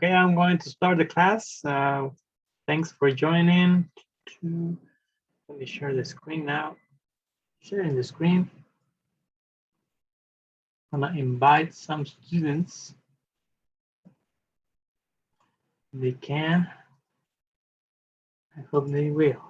Okay, I'm going to start the class. Thanks for joining. Let me share the screen now. Sharing the screen. I'm gonna invite some students. They can. I hope they will.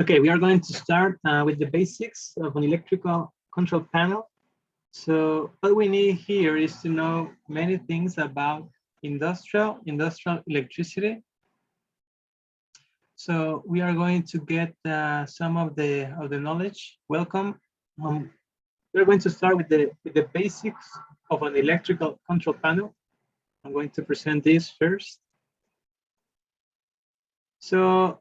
Okay, we are going to start with the basics of an electrical control panel. So what we need here is to know many things about industrial electricity. So we are going to get some of the knowledge. Welcome. We're going to start with the basics of an electrical control panel. I'm going to present this first. So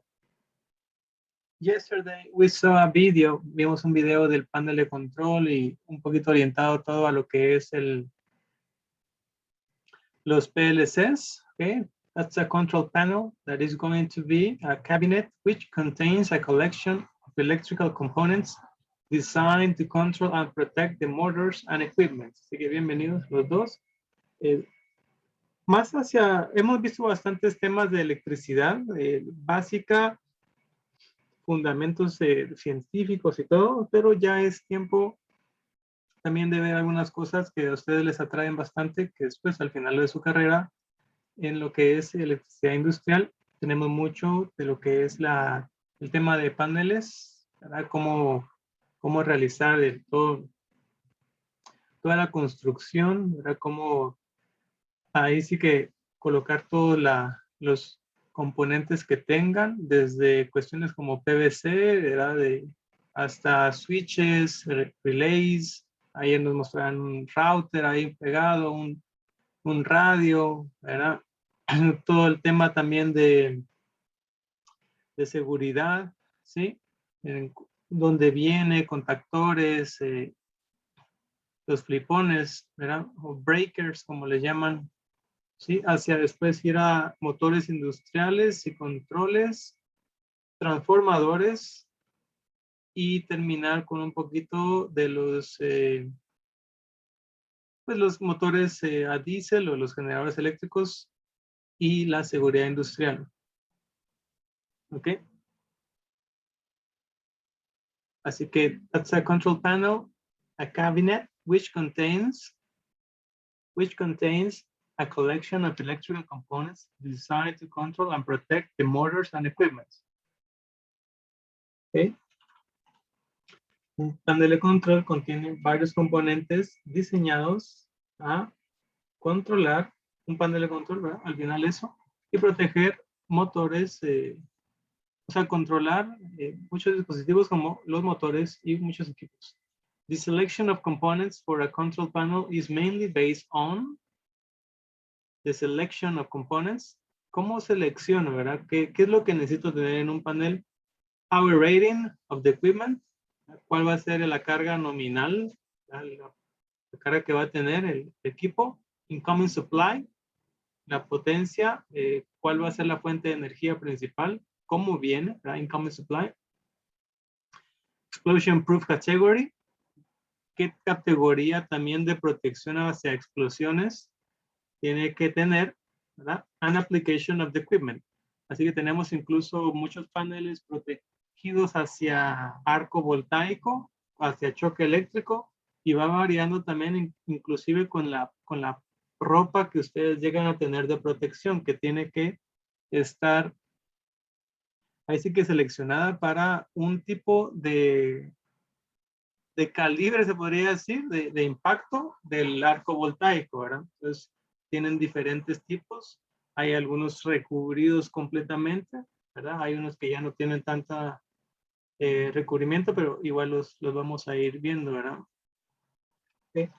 yesterday we saw a video, vimos un video del panel de control y un poquito orientado todo a lo que es los PLCs, okay? That's a control panel that is going to be a cabinet which contains a collection of electrical components designed to control and protect the motors and equipment. Así que bienvenidos los dos. Más hemos visto bastantes temas de electricidad básica, fundamentos científicos y todo, pero ya es tiempo también de ver algunas cosas que a ustedes les atraen bastante, que después al final de su carrera, en lo que es electricidad industrial, tenemos mucho de lo que es el tema de paneles, ¿verdad? Cómo realizar toda la construcción, ¿verdad? Cómo ahí sí que colocar todos los componentes que tengan, desde cuestiones como PVC, ¿verdad? Hasta switches, relays, ahí nos mostrarán un router ahí pegado, un radio, ¿verdad? Todo el tema también de seguridad, ¿sí? Donde viene contactores, los flipones, ¿verdad? O breakers, como le llaman, ¿sí? Hacia después ir a motores industriales y controles, transformadores, y terminar con un poquito de los motores a diésel o los generadores eléctricos y la seguridad industrial. ¿Ok? Así que that's a control panel, a cabinet which contains a collection of electrical components designed to control and protect the motors and equipment. ¿Ok? Un panel de control contiene varios componentes diseñados a controlar, un panel de control, ¿verdad? Al final eso, y proteger motores, o sea, controlar muchos dispositivos como los motores y muchos equipos. The selection of components for a control panel is mainly based on the selection of components. ¿Cómo selecciono, verdad? ¿Qué es lo que necesito tener en un panel? Power rating of the equipment. ¿Cuál va a ser la carga nominal? La carga que va a tener el equipo. Incoming supply. La potencia. ¿Cuál va a ser la fuente de energía principal? ¿Cómo viene? ¿Verdad? Incoming supply. Explosion proof category. ¿Qué categoría también de protección hacia explosiones tiene que tener? ¿Verdad? An application of the equipment. Así que tenemos incluso muchos paneles protegidos hacia arco voltaico, hacia choque eléctrico, y va variando también inclusive con la ropa que ustedes llegan a tener de protección, que tiene que estar ahí sí que seleccionada para un tipo de calibre, se podría decir, de impacto del arco voltaico, ¿verdad? Entonces, tienen diferentes tipos. Hay algunos recubridos completamente, ¿verdad? Hay unos que ya no tienen tanta recubrimiento, pero igual los vamos a ir viendo, ¿verdad? Okay.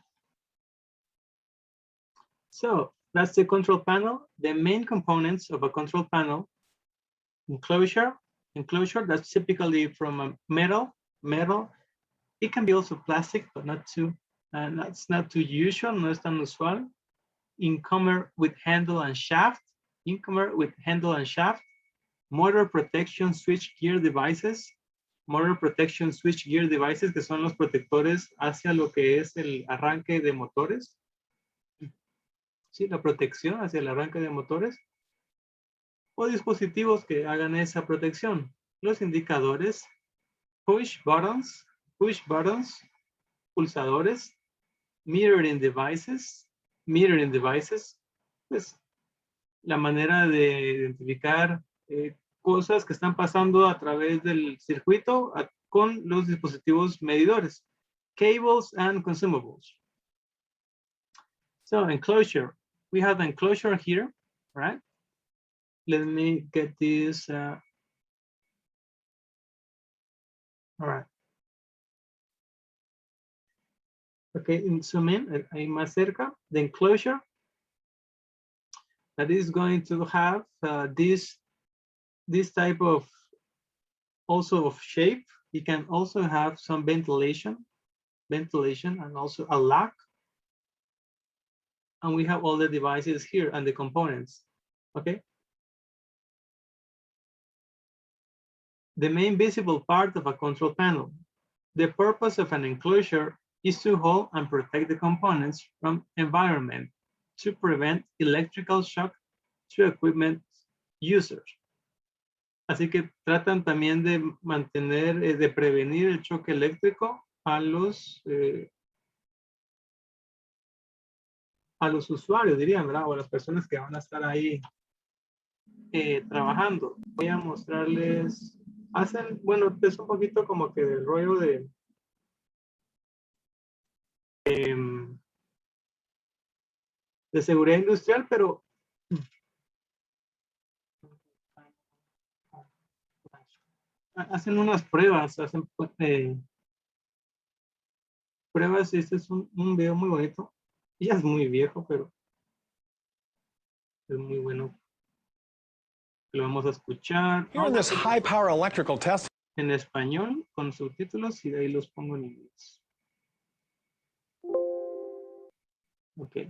So, That's the control panel. The main components of a control panel: enclosure, that's typically from a metal. It can be also plastic, but that's not too usual, no es tan usual. Incomer with handle and shaft, motor protection switchgear devices, que son los protectores hacia lo que es el arranque de motores. Sí, la protección hacia el arranque de motores. O dispositivos que hagan esa protección. Los indicadores, push buttons, pulsadores, metering devices, pues la manera de identificar cosas que están pasando a través del circuito con los dispositivos medidores, cables and consumables. So enclosure, we have enclosure here, right? Let me get this. All right. Okay, in zoom in, ahí más cerca, the enclosure that is going to have this type of also of shape. It can also have some ventilation and also a lock. And we have all the devices here and the components, okay? The main visible part of a control panel. The purpose of an enclosure is to hold and protect the components from environment to prevent electrical shock to equipment users. Así que tratan también de mantener, de prevenir el choque eléctrico a los usuarios, dirían, ¿verdad? O a las personas que van a estar ahí trabajando. Voy a mostrarles, bueno, es un poquito como que del rollo de seguridad industrial, pero hacen unas pruebas, pruebas. Este es un video muy bonito. Ya es muy viejo, pero es muy bueno. Lo vamos a escuchar. Here in this high power electrical test. En español, con subtítulos, y de ahí los pongo en inglés. Ok.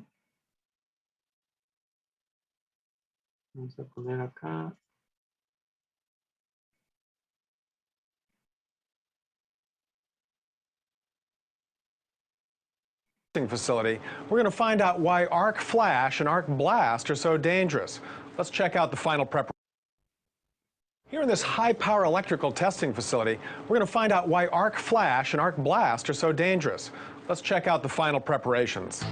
Vamos a poner acá. Facility, we're going to find out why arc flash and arc blast are so dangerous. Let's check out the final preparation. Here in this high power electrical testing facility, we're going to find out why arc flash and arc blast are so dangerous. Let's check out the final preparations.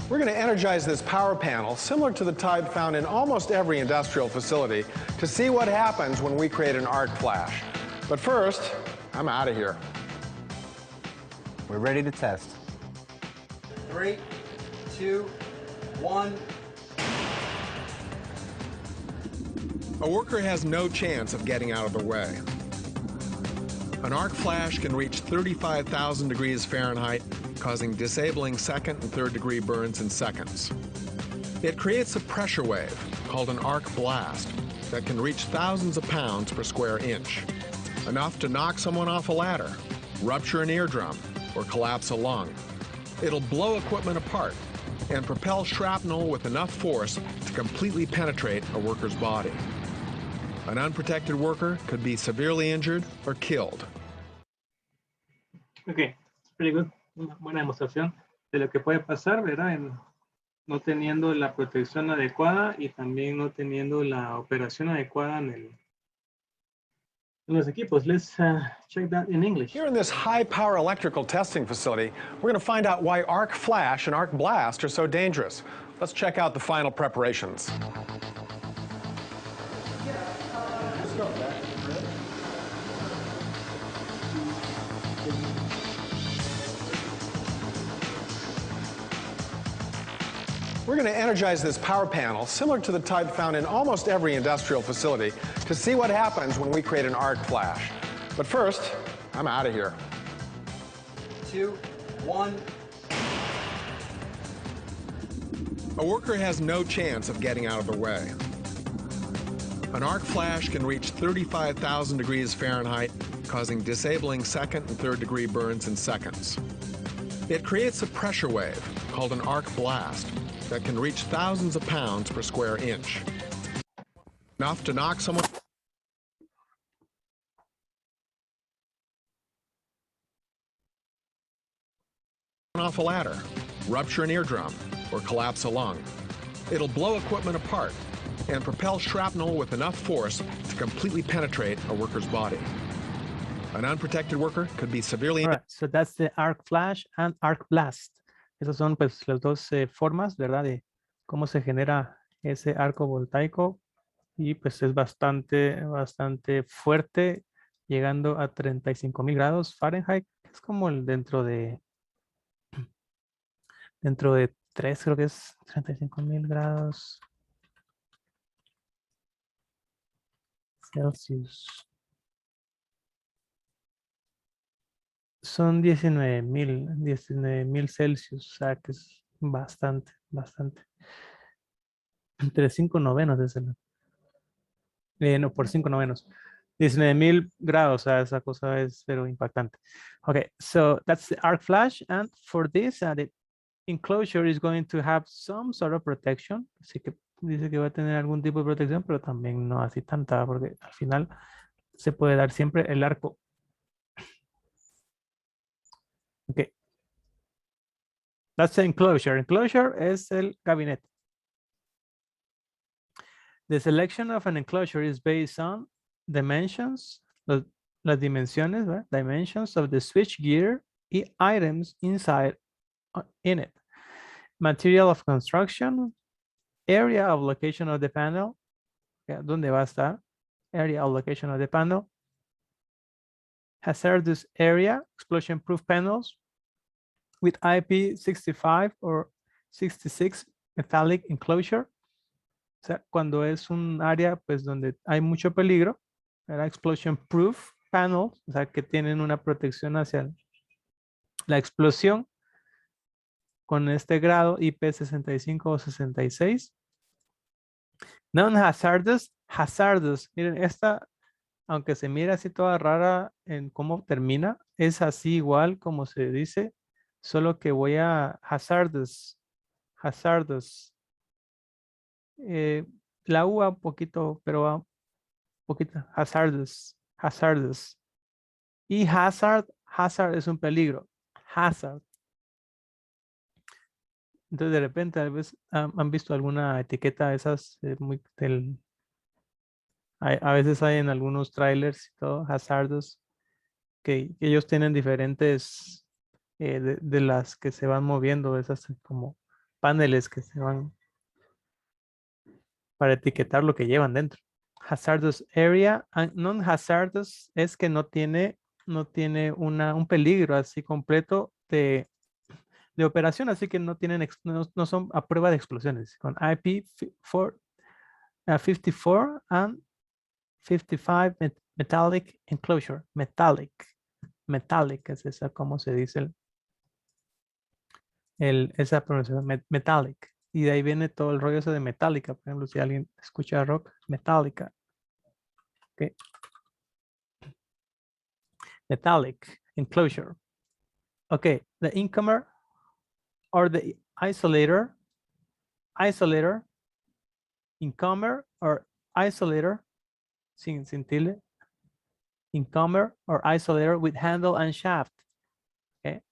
We're going to energize this power panel, similar to the type found in almost every industrial facility, to see what happens when we create an arc flash. But first, I'm out of here. We're ready to test. 3, 2, 1. A worker has no chance of getting out of the way. An arc flash can reach 35,000 degrees Fahrenheit, causing disabling second and third degree burns in seconds. It creates a pressure wave called an arc blast that can reach thousands of pounds per square inch, enough to knock someone off a ladder, rupture an eardrum, or collapse a lung. It'll blow equipment apart and propel shrapnel with enough force to completely penetrate a worker's body. An unprotected worker could be severely injured or killed. Okay, pretty good. Una buena demostración de lo que puede pasar, ¿verdad? No teniendo la protección adecuada y también no teniendo la operación adecuada en los equipos. Let's check that in English. Here in this high power electrical testing facility, we're going to find out why arc flash and arc blast are so dangerous. Let's check out the final preparations. We're going to energize this power panel, similar to the type found in almost every industrial facility, to see what happens when we create an arc flash. But first, I'm out of here. 2, 1. A worker has no chance of getting out of the way. An arc flash can reach 35,000 degrees Fahrenheit, causing disabling second and third degree burns in seconds. It creates a pressure wave called an arc blast that can reach thousands of pounds per square inch. Enough to knock someone off a ladder, rupture an eardrum, or collapse a lung. It'll blow equipment apart and propel shrapnel with enough force to completely penetrate a worker's body. An unprotected worker could be severely All right, so that's the arc flash and arc blast. Esas son pues las dos formas, ¿verdad? De cómo se genera ese arco voltaico y pues es bastante fuerte, llegando a 35,000 grados Fahrenheit. Es como el dentro de 3, creo que es 35,000 grados Celsius. Son 19,000 Celsius, o sea que es bastante. Entre 5 novenos es el, no, por 5 novenos. 19,000 grados, o sea, esa cosa es pero impactante. Okay, so that's the arc flash, and for this, the enclosure is going to have some sort of protection. Así que dice que va a tener algún tipo de protección, pero también no así tanta, porque al final se puede dar siempre el arco. Okay. That's the enclosure. Enclosure es el gabinete. The selection of an enclosure is based on dimensions, las dimensiones, ¿verdad? Dimensions of the switch gear y items inside in it. Material of construction, area of location of the panel, ¿dónde va a estar? Area of location of the panel. Hazardous area, explosion-proof panels with IP65 or 66 metallic enclosure. O sea, cuando es un área pues donde hay mucho peligro, era explosion-proof panels, o sea, que tienen una protección hacia la explosión con este grado IP65 o 66. Non-hazardous, hazardous. Miren, esta, aunque se mira así toda rara en cómo termina, es así igual como se dice, solo que voy a hazardous. La U un poquito, pero va un poquito. Hazardous. Y hazard es un peligro. Hazard. Entonces de repente tal vez han visto alguna etiqueta de esas a veces hay en algunos trailers y todo, hazardous, que ellos tienen diferentes de las que se van moviendo, esas como paneles que se van para etiquetar lo que llevan dentro. Hazardous area, non-hazardous es que no tiene un peligro así completo de operación, así que no son a prueba de explosiones. Con IP54 and 55 metallic enclosure. Metallic es esa, como se dice esa pronunciación, metallic. Y de ahí viene todo el rollo ese de metálica. Por ejemplo, si alguien escucha rock, metálica. Okay. Metallic enclosure. Okay, the incomer or the isolator, incomer or isolator, sin tilde, incomer or isolator with handle and shaft. Okay,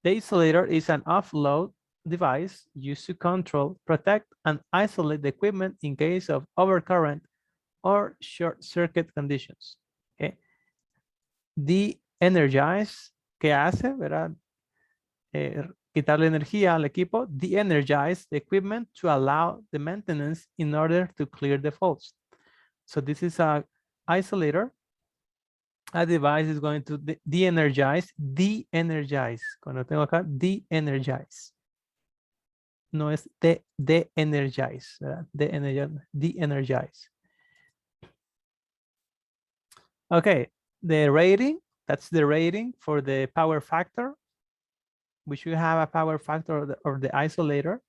the isolator is an offload device used to control, protect, and isolate the equipment in case of overcurrent or short circuit conditions. Okay, de-energize, ¿qué hace? ¿Verdad? Quitarle energía al equipo. De-energize the equipment to allow the maintenance in order to clear the faults. So this is a isolator. A device is going to de-energize. Cuando tengo acá, de-energize. no es de-energize, de-energize. Okay, the rating, that's the rating for the power factor. We should have a power factor of the isolator.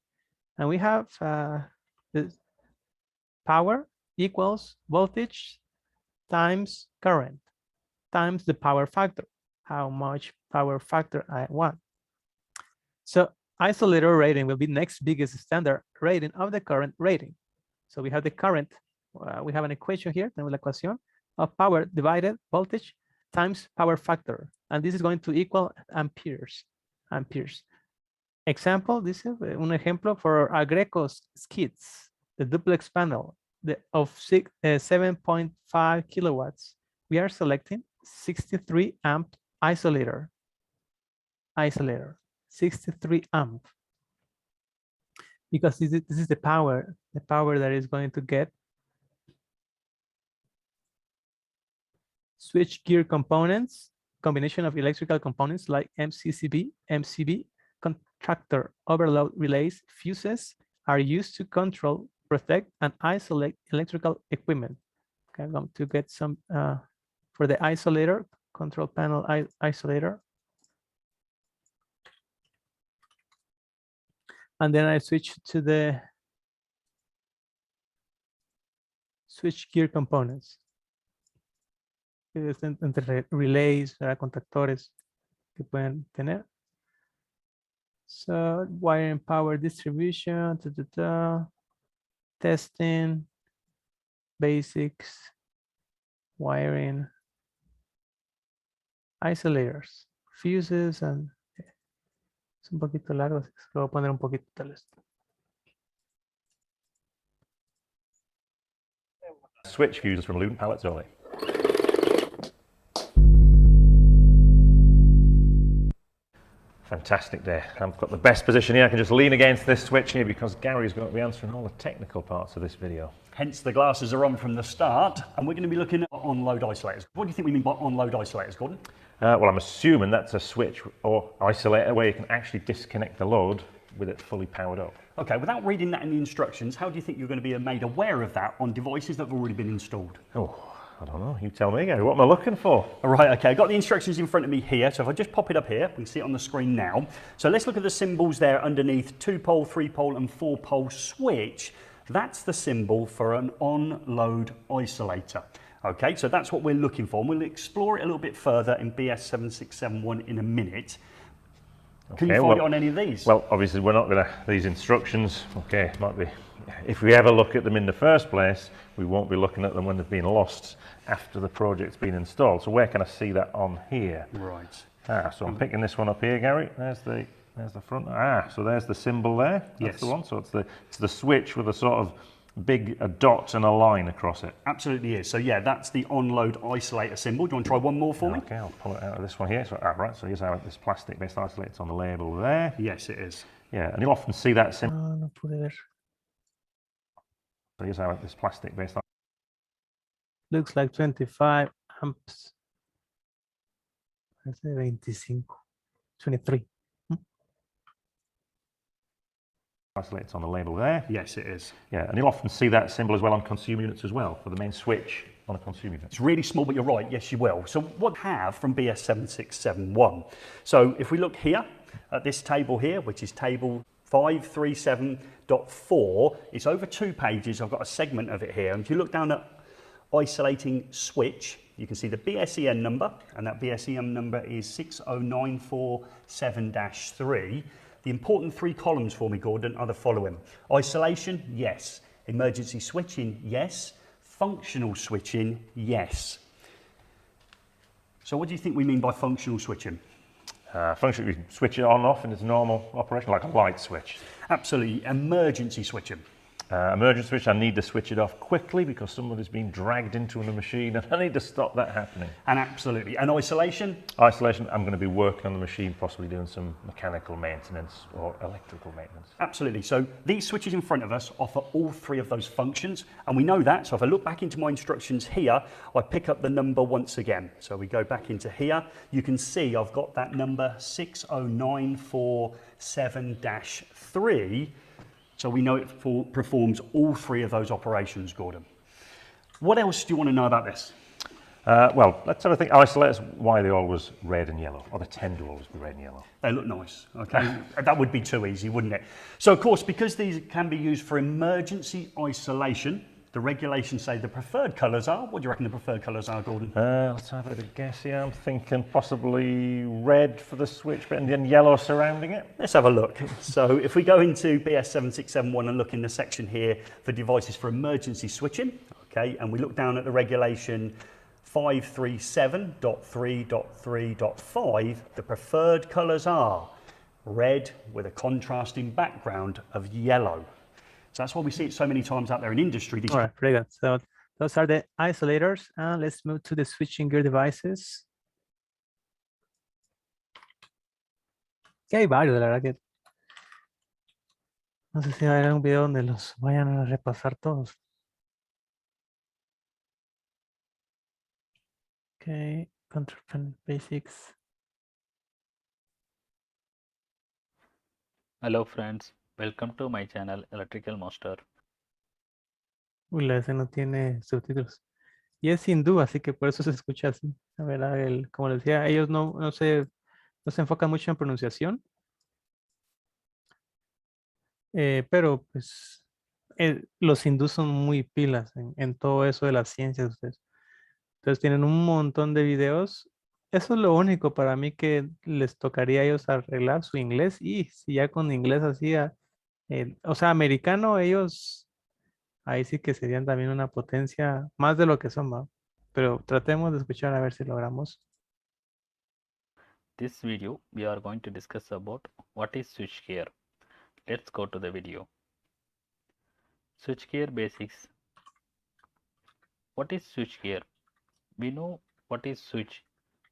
And we have the power equals voltage times current times the power factor, how much power factor I want. So isolator rating will be next biggest standard rating of the current rating. So we have the current, we have an equation here, tenemos la ecuación of power divided voltage times power factor. And this is going to equal amperes. Example, this is un ejemplo for Agreco's skids, the duplex panel of 7.5 kilowatts. We are selecting 63 amp isolator, 63 amp. Because this is the power that is going to get switch gear components, combination of electrical components like MCB, contractor overload relays, fuses are used to control, protect, and isolate electrical equipment. Okay, I'm going to get some for the isolator, control panel isolator. And then I switch to the switch gear components. Entre relays, contactores que pueden tener. So wiring power distribution, testing, basics, wiring, isolators, fuses, and es un poquito largo, así que lo voy a poner un poquito tal vez. Switch fuses from aluminum pallets only. Fantastic day. I've got the best position here. I can just lean against this switch here because Gary's going to be answering all the technical parts of this video. Hence the glasses are on from the start, and we're going to be looking at on-load isolators. What do you think we mean by on-load isolators, Gordon? Well, I'm assuming that's a switch or isolator where you can actually disconnect the load with it fully powered up. Okay, without reading that in the instructions, how do you think you're going to be made aware of that on devices that have already been installed? Oh, I don't know. You tell me, Gary. What am I looking for? All right, okay, I've got the instructions in front of me here. So if I just pop it up here, we can see it on the screen now. So let's look at the symbols there underneath 2-pole, 3-pole and 4-pole switch. That's the symbol for an on-load isolator. Okay, so that's what we're looking for. And we'll explore it a little bit further in BS7671 in a minute. Can you find it on any of these? Well, obviously we're not going to, these instructions, okay, might be, if we ever look at them in the first place, we won't be looking at them when they've been lost after the project's been installed. So where can I see that on here? Right. So I'm picking this one up here, Gary. There's the front. So there's the symbol there. That's yes. The one. So it's the switch with a sort of a dot and a line across it. Absolutely is. So yeah, that's the on-load isolator symbol. Do you want to try one more for me? Okay, I'll pull it out of this one here. So, right, so here's how this plastic-based isolator's on the label there. Yes, it is. Yeah, and you'll often see that symbol. No pude ver. So here's how this plastic-based Looks like 25 amps. Parece 25, 23. isolator's on the label there. Yes, it is. Yeah, and you'll often see that symbol as well on consumer units as well, for the main switch on a consumer unit. It's really small, but you're right, yes you will. So what we have from BS7671? So if we look here at this table here, which is table 537.4, it's over 2 pages. I've got a segment of it here. And if you look down at isolating switch, you can see the BSEN number, and that BSEN number is 60947-3. The important 3 columns for me, Gordon, are the following. Isolation, yes. Emergency switching, yes. Functional switching, yes. So what do you think we mean by functional switching? Functionally, we switch it on and off in its normal operation, like a light switch. Absolutely. Emergency switching. Emergency switch, I need to switch it off quickly because someone has been dragged into a machine and I need to stop that happening. And absolutely. And isolation? Isolation, I'm going to be working on the machine, possibly doing some mechanical maintenance or electrical maintenance. Absolutely. So these switches in front of us offer all 3 of those functions, and we know that. So if I look back into my instructions here, I pick up the number once again. So we go back into here. You can see I've got that number 60947-3. So we know it performs all three of those operations, Gordon. What else do you want to know about this? Well, let's have a think. Isolators, why they always red and yellow, or they tend to always be red and yellow. They look nice, okay? That would be too easy, wouldn't it? So of course, because these can be used for emergency isolation, the regulations say the preferred colours are. What do you reckon the preferred colours are, Gordon? Let's have a guess here. I'm thinking possibly red for the switch bit and then yellow surrounding it. Let's have a look. So if we go into BS7671 and look in the section here for devices for emergency switching, okay, and we look down at the regulation 537.3.3.5, the preferred colours are red with a contrasting background of yellow. So that's why we see it so many times out there in industry. All right, very good. So those are the isolators, and let's move to the switching gear devices. Que hay varios, la verdad que no sé si va a haber un video donde los vayan a repasar todos. Okay, control panel basics. Hello friends, welcome to my channel Electrical Master. Uy, la ese no tiene subtítulos. Y es hindú, así que por eso se escucha así. La verdad, como les decía, ellos no se enfocan mucho en pronunciación. Pero pues los hindús son muy pilas en todo eso de las ciencias. Ustedes. Entonces tienen un montón de videos. Eso es lo único para mí que les tocaría a ellos arreglar su inglés. Y si ya con inglés así, o sea, americano, ellos ahí sí que serían también una potencia más de lo que son, ¿va? Pero tratemos de escuchar a ver si logramos. This video we are going to discuss about what is switchgear. Let's go to the video. Switchgear basics. What is switchgear? We know what is switch.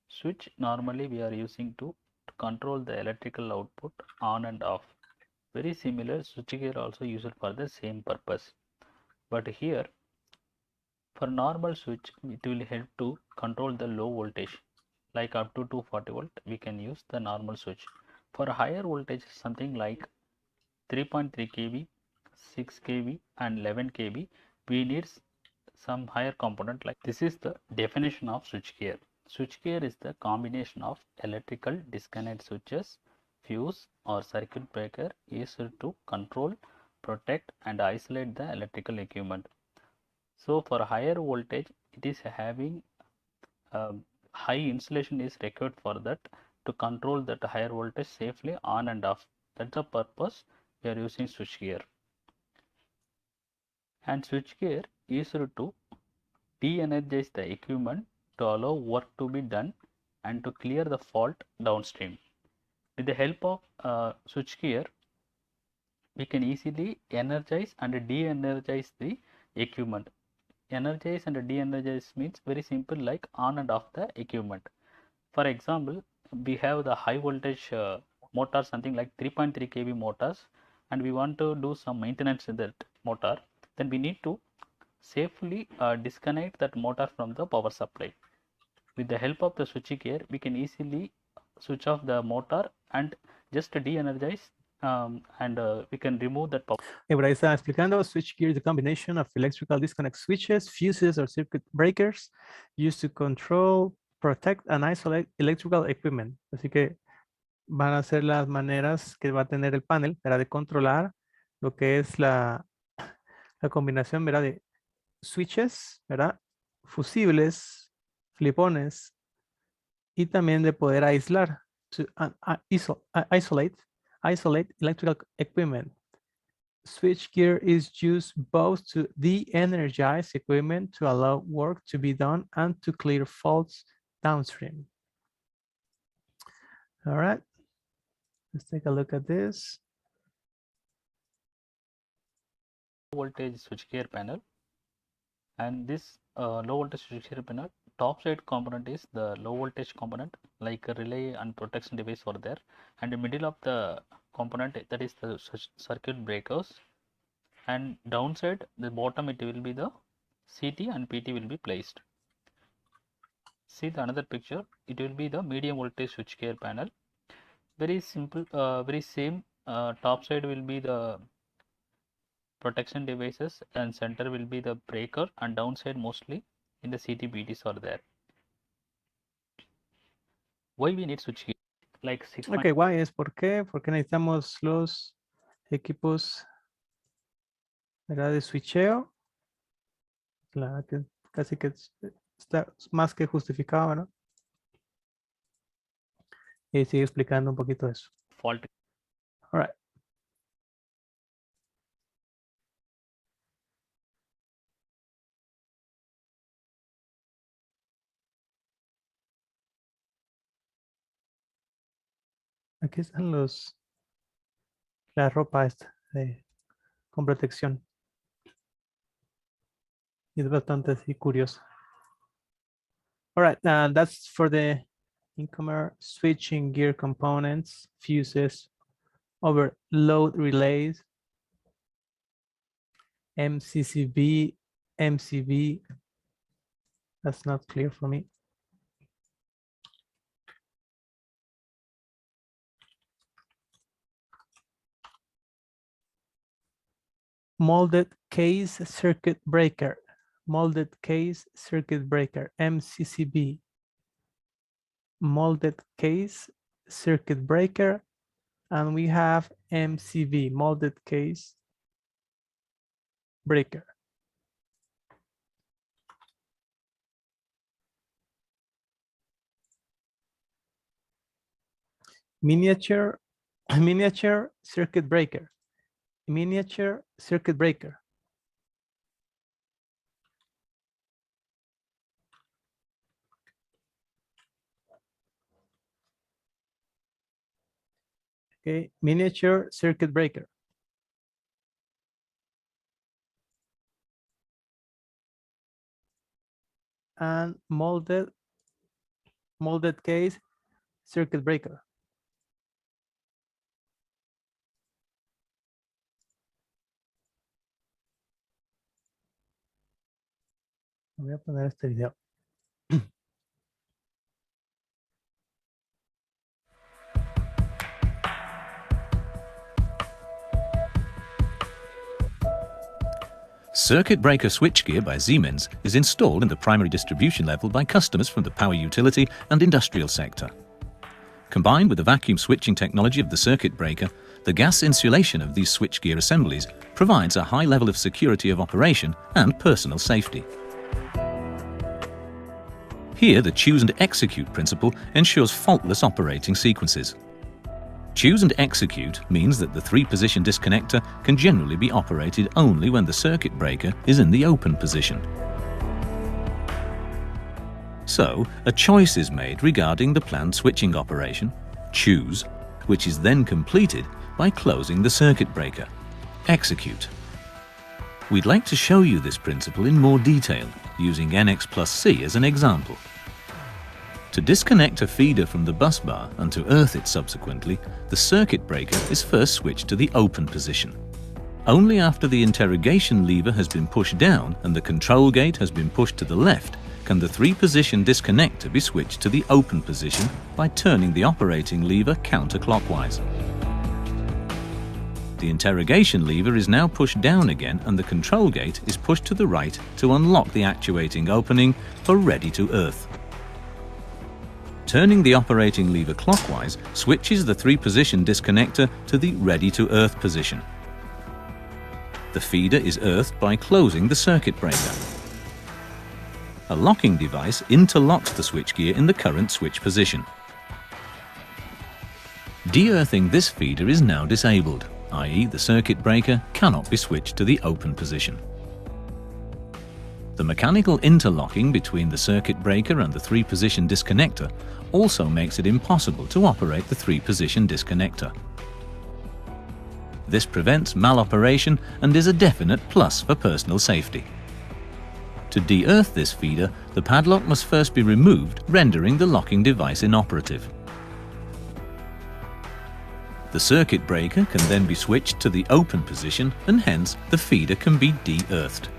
Switch normally we are using to control the electrical output on and off. Very similar, switchgear also used for the same purpose. But here, for normal switch, it will help to control the low voltage. Like up to 240 volt, we can use the normal switch. For higher voltage, something like 3.3 kV, 6 kV and 11 kV, we need some higher component. Like this is the definition of switchgear. Switchgear is the combination of electrical disconnect switches, fuse or circuit breaker used to control, protect and isolate the electrical equipment. So for higher voltage, it is having high insulation is required for that to control that higher voltage safely on and off. That's the purpose we are using switchgear. And switchgear is to de-energize the equipment to allow work to be done and to clear the fault downstream. With the help of switchgear, we can easily energize and de-energize the equipment. Energize and de-energize means very simple, like on and off the equipment. For example, we have the high voltage motor, something like 3.3 kV motors, and we want to do some maintenance in that motor. Then we need to safely disconnect that motor from the power supply. With the help of the switchgear, we can easily switch off the motor and just de-energize and we can remove that power. Por ahí estaba explicando, switchgear is a combination of electrical disconnect switches, fuses or circuit breakers used to control, protect and isolate electrical equipment. Así que van a ser las maneras que va a tener el panel para de controlar lo que es la combinación, ¿verdad? De switches, ¿verdad? Fusibles, flipones y también de poder aislar, to isolate electrical equipment. Switchgear is used both to de-energize equipment to allow work to be done and to clear faults downstream. All right, let's take a look at this. Voltage switchgear panel, and this low voltage switchgear panel, top side component is the low voltage component, like a relay and protection device over there, and the middle of the component, that is the circuit breakers, and downside the bottom it will be the CT and PT will be placed. See the another picture, it will be the medium voltage switchgear panel. Very simple, very same. Top side will be the protection devices, and center will be the breaker, and downside mostly in the CTBTs are there. Why we need switchgear? Like 6. Ok, why es por qué, porque necesitamos los equipos, ¿verdad? De switcheo. La verdad que casi que está más que justificado, ¿no? Y sigue explicando un poquito eso. Fault. All right. Aquí están la ropa esta con protección. Y es bastante así curioso. All right, that's for the incomer switching gear components, fuses, overload relays, MCCB, MCB. That's not clear for me. Molded case circuit breaker, molded case circuit breaker, MCCB. Molded case circuit breaker, and we have MCB, molded case breaker. Miniature circuit breaker, miniature circuit breaker. Okay, miniature circuit breaker. And molded case circuit breaker. Voy a poner este video. Circuit breaker switchgear by Siemens is installed in the primary distribution level by customers from the power utility and industrial sector. Combined with the vacuum switching technology of the circuit breaker, the gas insulation of these switchgear assemblies provides a high level of security of operation and personal safety. Here, the choose and execute principle ensures faultless operating sequences. Choose and execute means that the 3-position disconnector can generally be operated only when the circuit breaker is in the open position. So, a choice is made regarding the planned switching operation, choose, which is then completed by closing the circuit breaker, execute. We'd like to show you this principle in more detail using NX plus C as an example. To disconnect a feeder from the bus bar and to earth it subsequently, the circuit breaker is first switched to the open position. Only after the interrogation lever has been pushed down and the control gate has been pushed to the left can the 3-position disconnector be switched to the open position by turning the operating lever counterclockwise. The interrogation lever is now pushed down again and the control gate is pushed to the right to unlock the actuating opening for ready to earth. Turning the operating lever clockwise switches the 3-position disconnector to the ready-to-earth position. The feeder is earthed by closing the circuit breaker. A locking device interlocks the switchgear in the current switch position. De-earthing this feeder is now disabled, i.e. the circuit breaker cannot be switched to the open position. The mechanical interlocking between the circuit breaker and the 3-position disconnector also makes it impossible to operate the 3-position disconnector. This prevents maloperation and is a definite plus for personal safety. To de-earth this feeder, the padlock must first be removed, rendering the locking device inoperative. The circuit breaker can then be switched to the open position and hence the feeder can be de-earthed.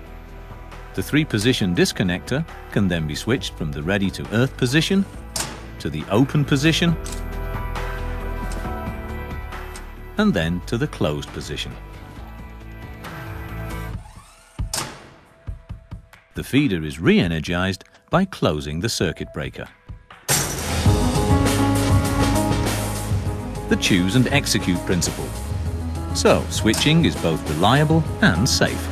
The 3-position disconnector can then be switched from the ready-to-earth position to the open position and then to the closed position. The feeder is re-energized by closing the circuit breaker. The choose and execute principle. So, switching is both reliable and safe.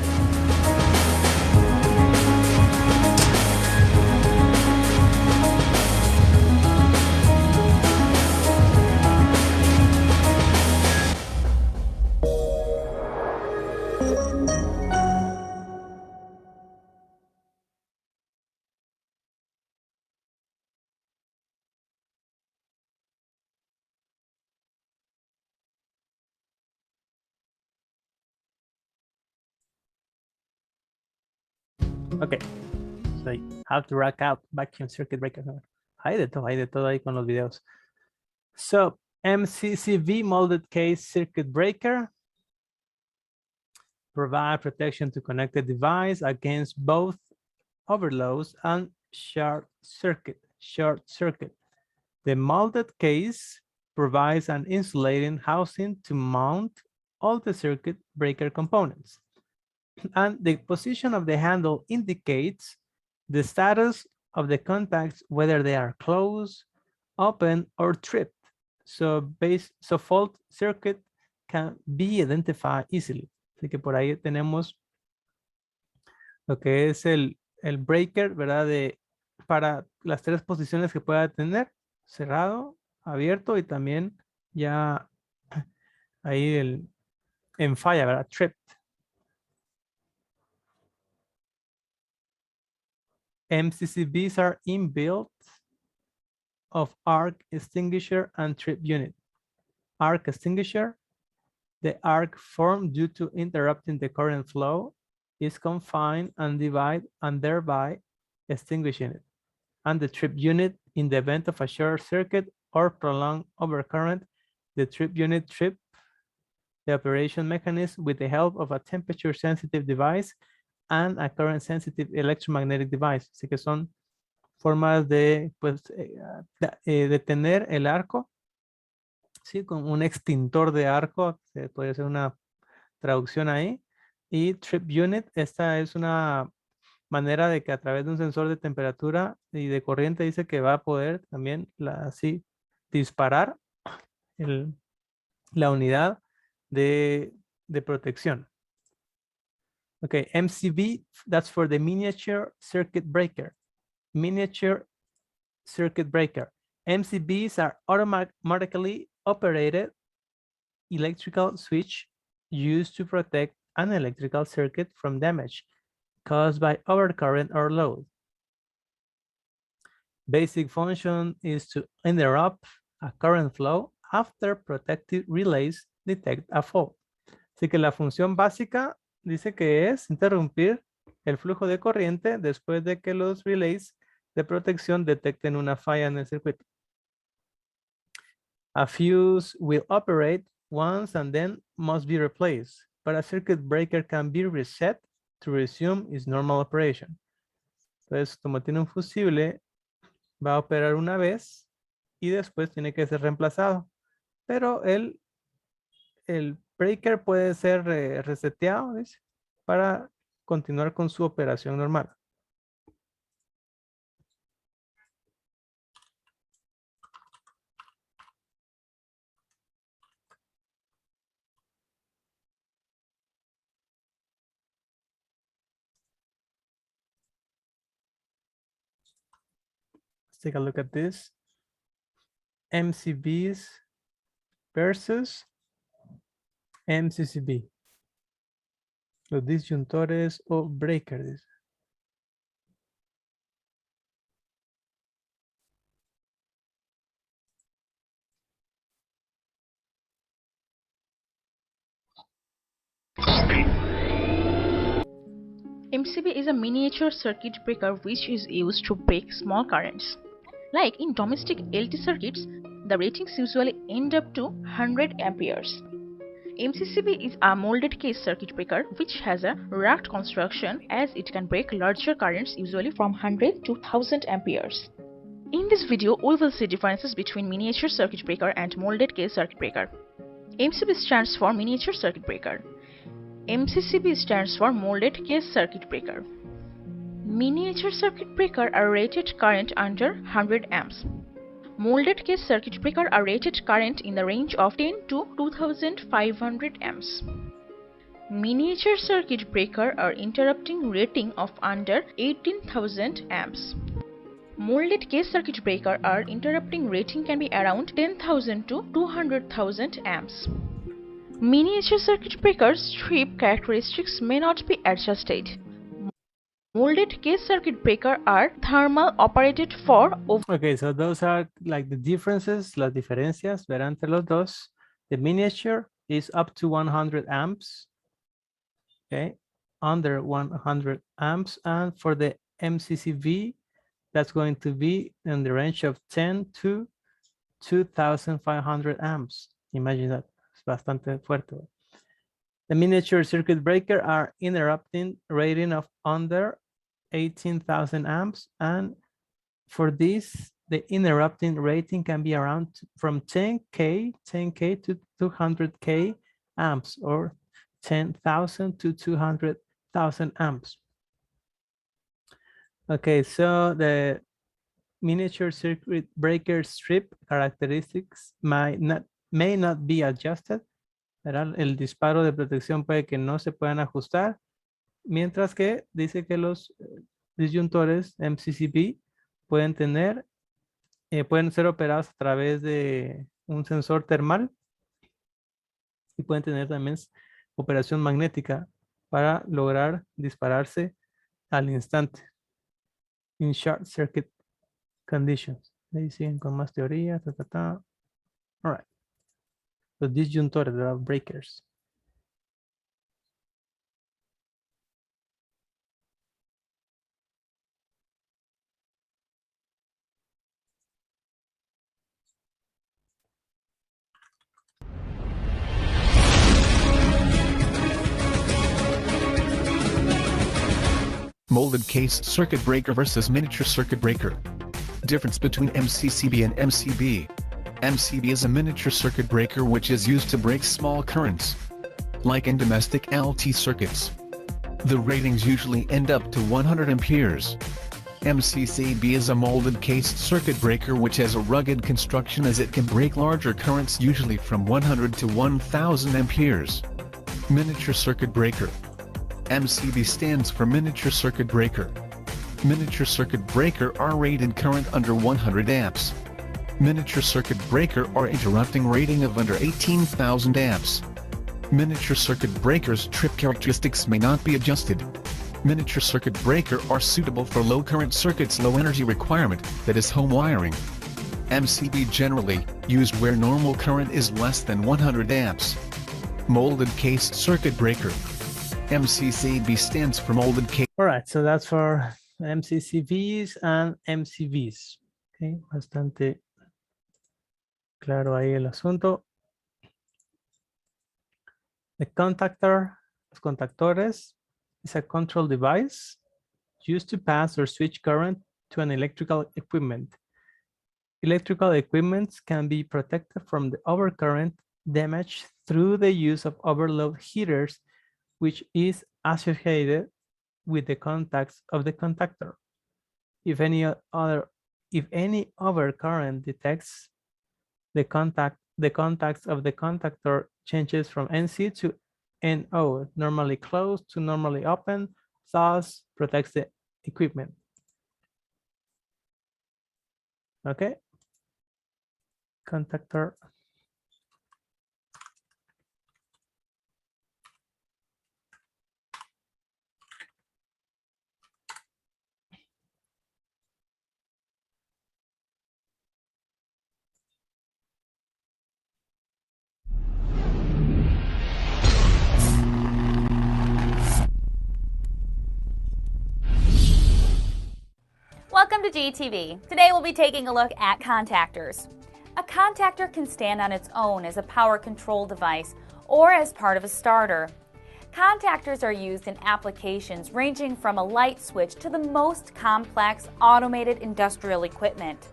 Ok. So, how to rack out vacuum circuit breaker. Hay de todo ahí con los videos. So, MCCV molded case circuit breaker provide protection to connected device against both overloads and short circuit. The molded case provides an insulating housing to mount all the circuit breaker components. And the position of the handle indicates the status of the contacts, whether they are closed, open, or tripped. So fault circuit can be identified easily. Así que por ahí tenemos lo que es el breaker, ¿verdad? Para las tres posiciones que pueda tener: cerrado, abierto y también ya ahí en falla, ¿verdad? Tripped. MCCBs are inbuilt of arc extinguisher and trip unit. Arc extinguisher, the arc formed due to interrupting the current flow is confined and divided and thereby extinguishing it. And the trip unit, in the event of a short circuit or prolonged overcurrent, the trip unit trip the operation mechanism with the help of a temperature sensitive device and a current sensitive electromagnetic device. Así que son formas de, pues, detener el arco, ¿sí? Con un extintor de arco, podría ser una traducción ahí. Y trip unit, esta es una manera de que a través de un sensor de temperatura y de corriente dice que va a poder también así disparar la unidad de protección. Okay, MCB, that's for the miniature circuit breaker. Miniature circuit breaker. MCBs are automatically operated electrical switch used to protect an electrical circuit from damage caused by overcurrent or load. Basic function is to interrupt a current flow after protective relays detect a fault. Así que la función básica dice que es interrumpir el flujo de corriente después de que los relays de protección detecten una falla en el circuito. A fuse will operate once and then must be replaced, but a circuit breaker can be reset to resume its normal operation. Entonces, como tiene un fusible, va a operar una vez y después tiene que ser reemplazado. Pero el breaker puede ser reseteado, ¿ves? Para continuar con su operación normal. Let's take a look at this. MCBs versus MCCB. Los disyuntores o breakers. MCB is a miniature circuit breaker which is used to break small currents. Like in domestic LT circuits, the ratings usually end up to 100 amperes. MCCB is a molded case circuit breaker which has a racked construction as it can break larger currents usually from 100 to 1000 amperes. In this video, we will see differences between miniature circuit breaker and molded case circuit breaker. MCB stands for miniature circuit breaker. MCCB stands for molded case circuit breaker. Miniature circuit breaker are rated current under 100 amps. Molded case circuit breaker are rated current in the range of 10 to 2500 amps. Miniature circuit breaker are interrupting rating of under 18,000 amps. Molded case circuit breaker are interrupting rating can be around 10,000 to 200,000 amps. Miniature circuit breakers strip characteristics may not be adjusted. Molded case circuit breaker are thermal operated for Okay, so those are like the differences, las diferencias, verán entre los dos. The miniature is up to 100 amps. Okay, under 100 amps. And for the MCCV, that's going to be in the range of 10 to 2,500 amps. Imagine that, es bastante fuerte. The miniature circuit breaker are interrupting rating of under 18,000 amps, and for this the interrupting rating can be around from 10k to 200k amps, or 10,000 to 200,000 amps. Okay, so the miniature circuit breaker strip characteristics may not be adjusted. El disparo de protección puede que no se puedan ajustar, mientras que dice que los disyuntores MCCB pueden ser operados a través de un sensor termal y pueden tener también operación magnética para lograr dispararse al instante in short circuit conditions. Ahí siguen con más teoría. All right. Los disyuntores, the breakers. Molded case circuit breaker versus miniature circuit breaker. Difference between MCCB and MCB. MCB is a miniature circuit breaker which is used to break small currents, like in domestic LT circuits. The ratings usually end up to 100 amperes. MCCB is a molded case circuit breaker which has a rugged construction as it can break larger currents, usually from 100 to 1000 amperes. Miniature circuit breaker. MCB stands for miniature circuit breaker. Miniature circuit breaker are rated current under 100 amps. Miniature circuit breaker are interrupting rating of under 18,000 amps. Miniature circuit breakers trip characteristics may not be adjusted. Miniature circuit breaker are suitable for low current circuits, low energy requirement, that is home wiring. MCB generally used where normal current is less than 100 amps. Molded case circuit breaker. MCCB stands for molded case. All right, so that's for MCCVs and MCVs. Okay, bastante claro ahí el asunto. The contactor, los contactores, is a control device used to pass or switch current to an electrical equipment. Electrical equipments can be protected from the overcurrent damage through the use of overload heaters, which is associated with the contacts of the contactor. If any overcurrent detects the contacts of the contactor changes from NC to NO, normally closed to normally open, thus protects the equipment. Okay. Contactor. Welcome to GTV. Today we'll be taking a look at contactors. A contactor can stand on its own as a power control device or as part of a starter. Contactors are used in applications ranging from a light switch to the most complex automated industrial equipment.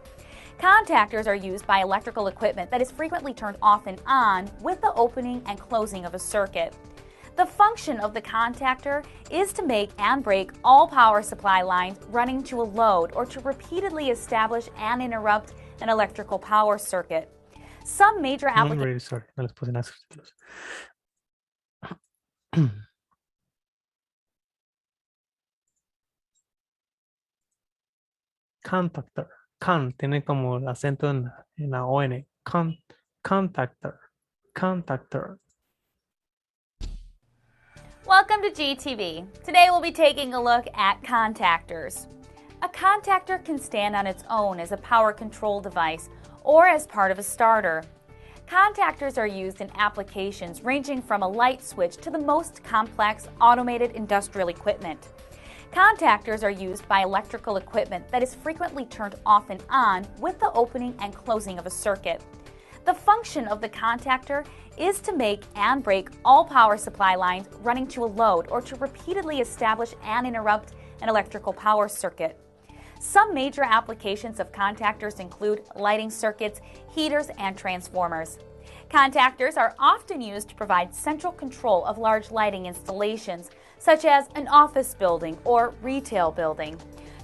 Contactors are used by electrical equipment that is frequently turned off and on with the opening and closing of a circuit. The function of the contactor is to make and break all power supply lines running to a load or to repeatedly establish and interrupt an electrical power circuit. Some major I'm applications. really sorry. No les puse nada subtítulos. Contactor. Tiene como el acento en la ON. Contactor. Contactor. Welcome to GTV. Today we'll be taking a look at contactors. A contactor can stand on its own as a power control device or as part of a starter. Contactors are used in applications ranging from a light switch to the most complex automated industrial equipment. Contactors are used by electrical equipment that is frequently turned off and on with the opening and closing of a circuit. The function of the contactor is to make and break all power supply lines running to a load or to repeatedly establish and interrupt an electrical power circuit. Some major applications of contactors include lighting circuits, heaters, and transformers. Contactors are often used to provide central control of large lighting installations, such as an office building or retail building.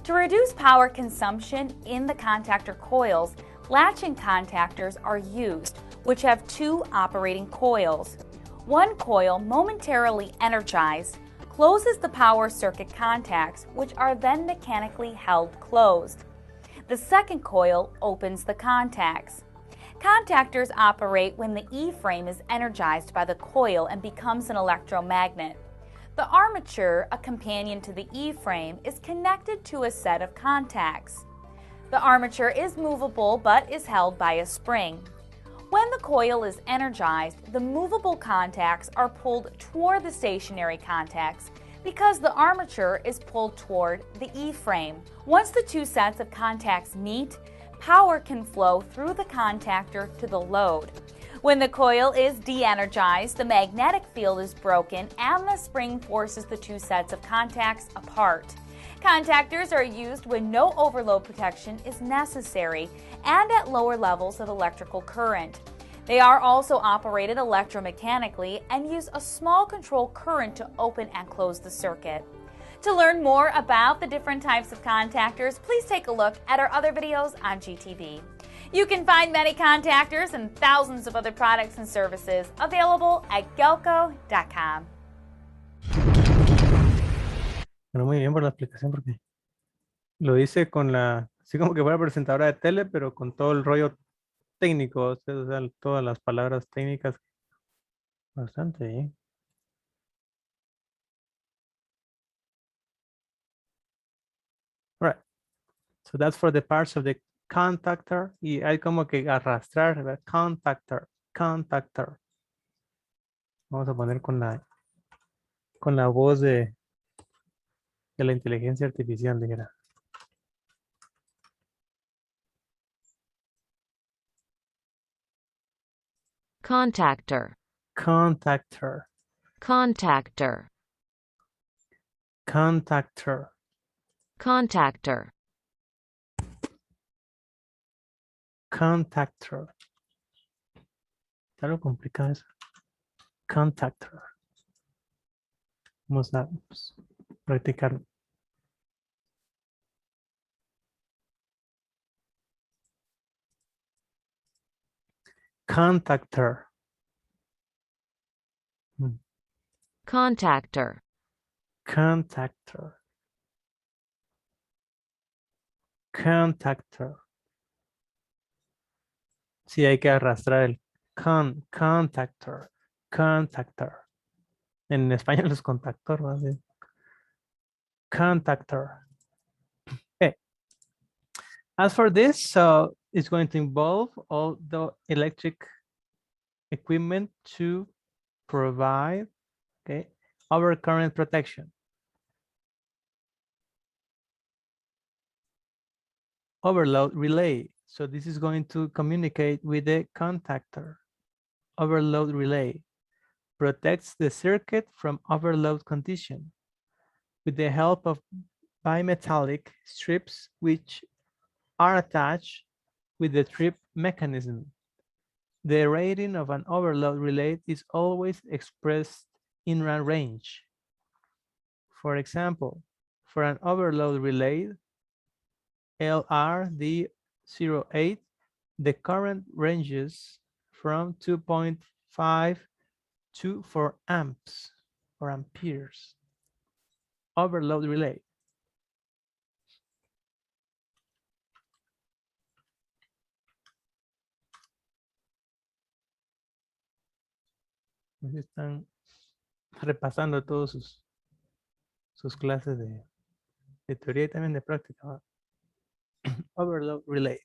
To reduce power consumption in the contactor coils, latching contactors are used, which have two operating coils. One coil, momentarily energized, closes the power circuit contacts, which are then mechanically held closed. The second coil opens the contacts. Contactors operate when the E-frame is energized by the coil and becomes an electromagnet. The armature, a companion to the E-frame, is connected to a set of contacts. The armature is movable but is held by a spring. When the coil is energized, the movable contacts are pulled toward the stationary contacts because the armature is pulled toward the E-frame. Once the two sets of contacts meet, power can flow through the contactor to the load. When the coil is de-energized, the magnetic field is broken and the spring forces the two sets of contacts apart. Contactors are used when no overload protection is necessary and at lower levels of electrical current. They are also operated electromechanically and use a small control current to open and close the circuit. To learn more about the different types of contactors, please take a look at our other videos on GTV. You can find many contactors and thousands of other products and services available at gelco.com. Bueno, muy bien por la explicación porque lo hice con la, así como que fuera presentadora de tele, pero con todo el rollo técnico, o sea, todas las palabras técnicas. Bastante bien. Right. So that's for the parts of the contactor. Y hay como que arrastrar, ¿verdad? Contactor. Vamos a poner con la voz de la inteligencia artificial, dijera. Contactor. Contactor. Contactor. Contactor. Contactor. Contactor. Está algo complicado eso. Contactor. Vamos a practicar. Contactor. Contactor. Contactor. Contactor. Sí, hay que arrastrar el contactor. Contactor. En español es contactor, ¿no? Sí. Contactor. Okay. As for this, so it's going to involve all the electric equipment to provide, okay, overcurrent protection. Overload relay. So this is going to communicate with the contactor. Overload relay protects the circuit from overload condition with the help of bimetallic strips which are attached with the trip mechanism. The rating of an overload relay is always expressed in-run range. For example, for an overload relay, LRD08, the current ranges from 2.5 to 4 amps or amperes. Overload relay. Están repasando todos sus clases de teoría y también de práctica. Overload relay.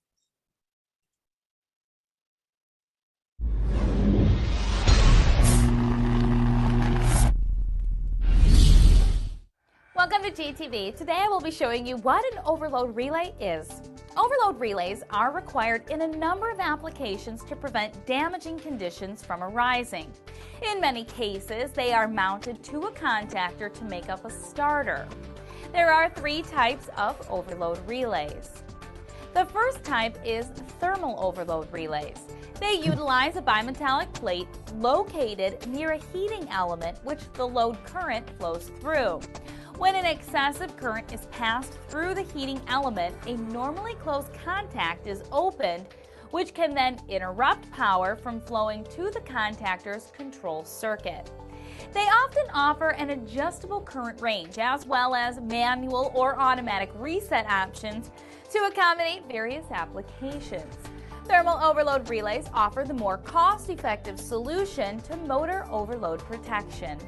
Welcome to GTV. Today I will be showing you what an overload relay is. Overload relays are required in a number of applications to prevent damaging conditions from arising. In many cases, they are mounted to a contactor to make up a starter. There are 3 types of overload relays. The first type is thermal overload relays. They utilize a bimetallic plate located near a heating element which the load current flows through. When an excessive current is passed through the heating element, a normally closed contact is opened, which can then interrupt power from flowing to the contactor's control circuit. They often offer an adjustable current range as well as manual or automatic reset options to accommodate various applications. Thermal overload relays offer the more cost-effective solution to motor overload protection.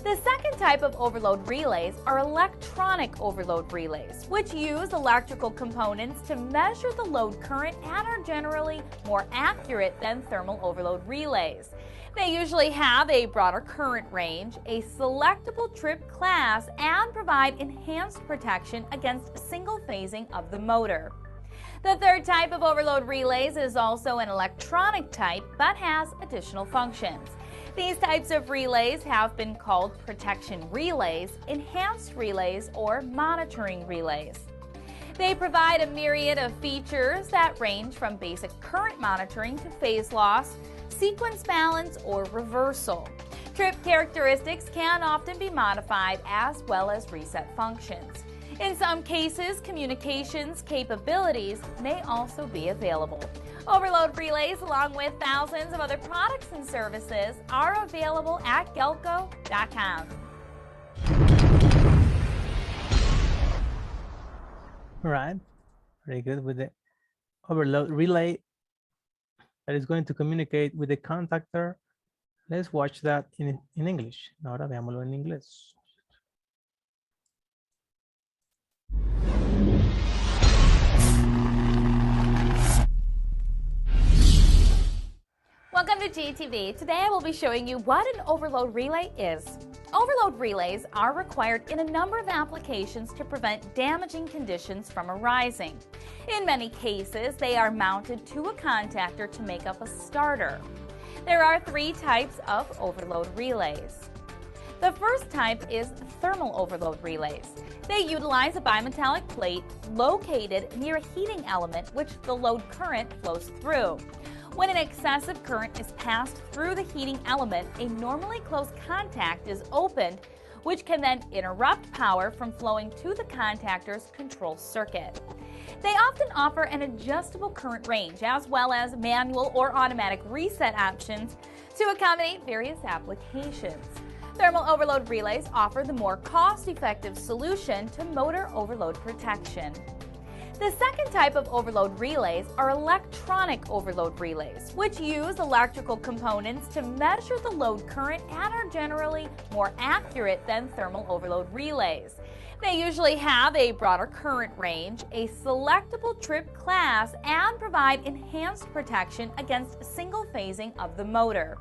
The second type of overload relays are electronic overload relays, which use electrical components to measure the load current and are generally more accurate than thermal overload relays. They usually have a broader current range, a selectable trip class, and provide enhanced protection against single phasing of the motor. The third type of overload relays is also an electronic type but has additional functions. These types of relays have been called protection relays, enhanced relays, or monitoring relays. They provide a myriad of features that range from basic current monitoring to phase loss, sequence balance, or reversal. Trip characteristics can often be modified as well as reset functions. In some cases, communications capabilities may also be available. Overload relays, along with thousands of other products and services, are available at gelco.com. All right, very good. With the overload relay that is going to communicate with the contactor, let's watch that in English. Ahora veámoslo en inglés. Welcome to GTV. Today I will be showing you what an overload relay is. Overload relays are required in a number of applications to prevent damaging conditions from arising. In many cases, they are mounted to a contactor to make up a starter. There are 3 types of overload relays. The first type is thermal overload relays. They utilize a bimetallic plate located near a heating element which the load current flows through. When an excessive current is passed through the heating element, a normally closed contact is opened, which can then interrupt power from flowing to the contactor's control circuit. They often offer an adjustable current range as well as manual or automatic reset options to accommodate various applications. Thermal overload relays offer the more cost-effective solution to motor overload protection. The second type of overload relays are electronic overload relays, which use electrical components to measure the load current and are generally more accurate than thermal overload relays. They usually have a broader current range, a selectable trip class, and provide enhanced protection against single phasing of the motor.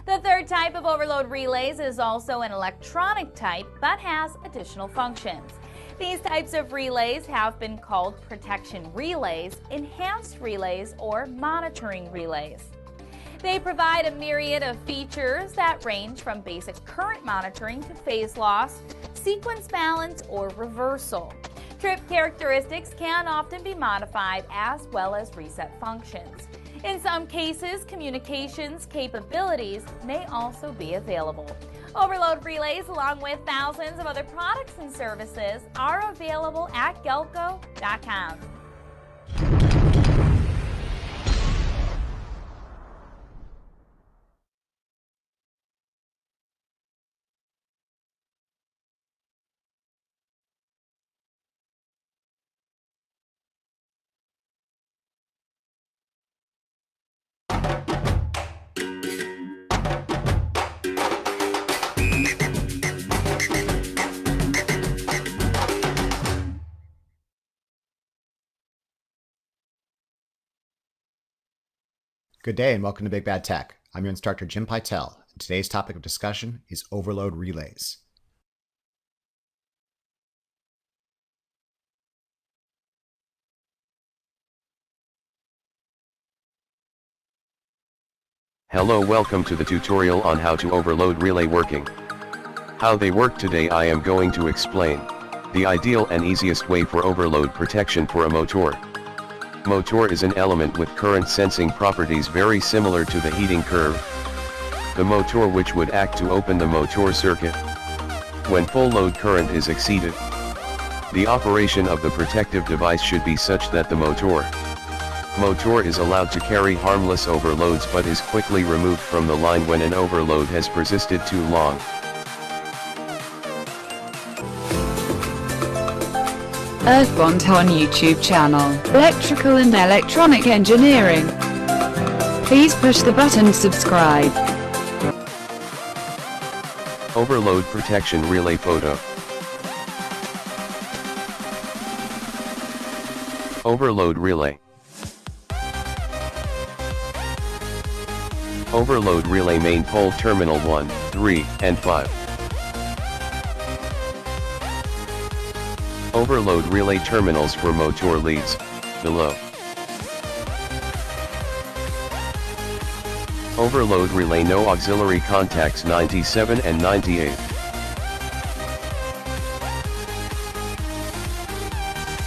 The third type of overload relays is also an electronic type but has additional functions. These types of relays have been called protection relays, enhanced relays, or monitoring relays. They provide a myriad of features that range from basic current monitoring to phase loss, sequence balance, or reversal. Trip characteristics can often be modified as well as reset functions. In some cases, communications capabilities may also be available. Overload relays, along with thousands of other products and services, are available at gelco.com. Good day and welcome to Big Bad Tech. I'm your instructor Jim Pytel, and today's topic of discussion is overload relays. Hello, welcome to the tutorial on how to overload relay working. How they work today I am going to explain. The ideal and easiest way for overload protection for a motor. Motor is an element with current sensing properties very similar to the heating curve. The motor which would act to open the motor circuit when full load current is exceeded. The operation of the protective device should be such that the motor is allowed to carry harmless overloads but is quickly removed from the line when an overload has persisted too long. Earthbond on YouTube channel, Electrical and Electronic Engineering. Please push the button subscribe. Overload protection relay photo. Overload relay. Overload relay main pole terminal 1, 3, and 5. Overload relay terminals for motor leads, below. Overload relay no auxiliary contacts 97 and 98.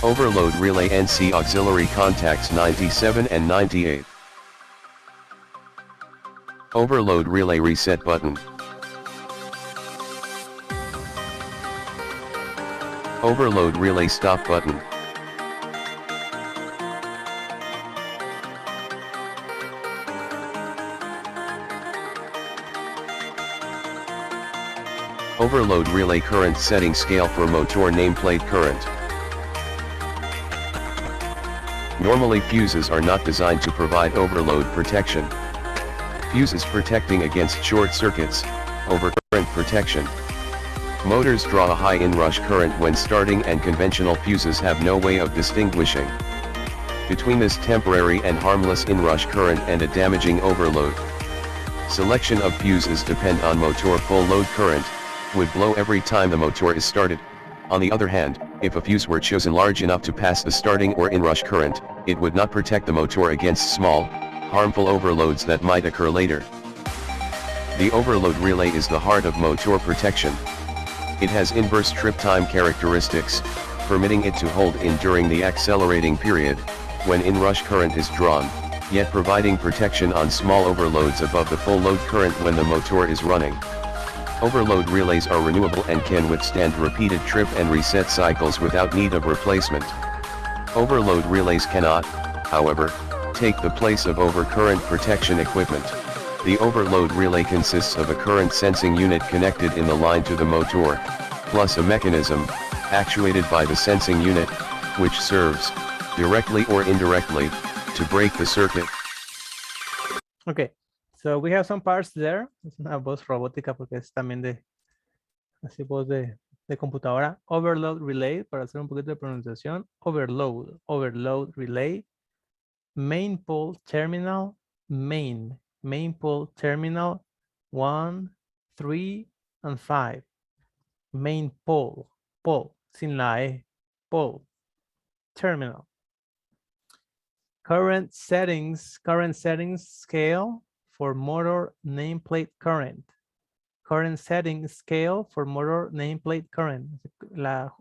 Overload relay NC auxiliary contacts 97 and 98. Overload relay reset button. Overload relay stop button. Overload relay current setting scale for motor nameplate current. Normally fuses are not designed to provide overload protection. Fuses protecting against short circuits, overcurrent protection. Motors draw a high inrush current when starting and conventional fuses have no way of distinguishing between this temporary and harmless inrush current and a damaging overload. Selection of fuses depend on motor full load current, would blow every time the motor is started. On the other hand, if a fuse were chosen large enough to pass the starting or inrush current, it would not protect the motor against small, harmful overloads that might occur later. The overload relay is the heart of motor protection. It has inverse trip time characteristics, permitting it to hold in during the accelerating period, when inrush current is drawn, yet providing protection on small overloads above the full load current when the motor is running. Overload relays are renewable and can withstand repeated trip and reset cycles without need of replacement. Overload relays cannot, however, take the place of overcurrent protection equipment. The overload relay consists of a current sensing unit connected in the line to the motor, plus a mechanism, actuated by the sensing unit, which serves, directly or indirectly, to break the circuit. Okay, so we have some parts there. Es una voz robótica porque es también de, así voz de computadora. Overload relay, para hacer un poquito de pronunciación. Overload relay. Main pole terminal, main pole terminal 1, 3, and 5. Main pole, sin la E, pole, terminal. Current settings scale for motor nameplate current. Current settings scale for motor nameplate current. La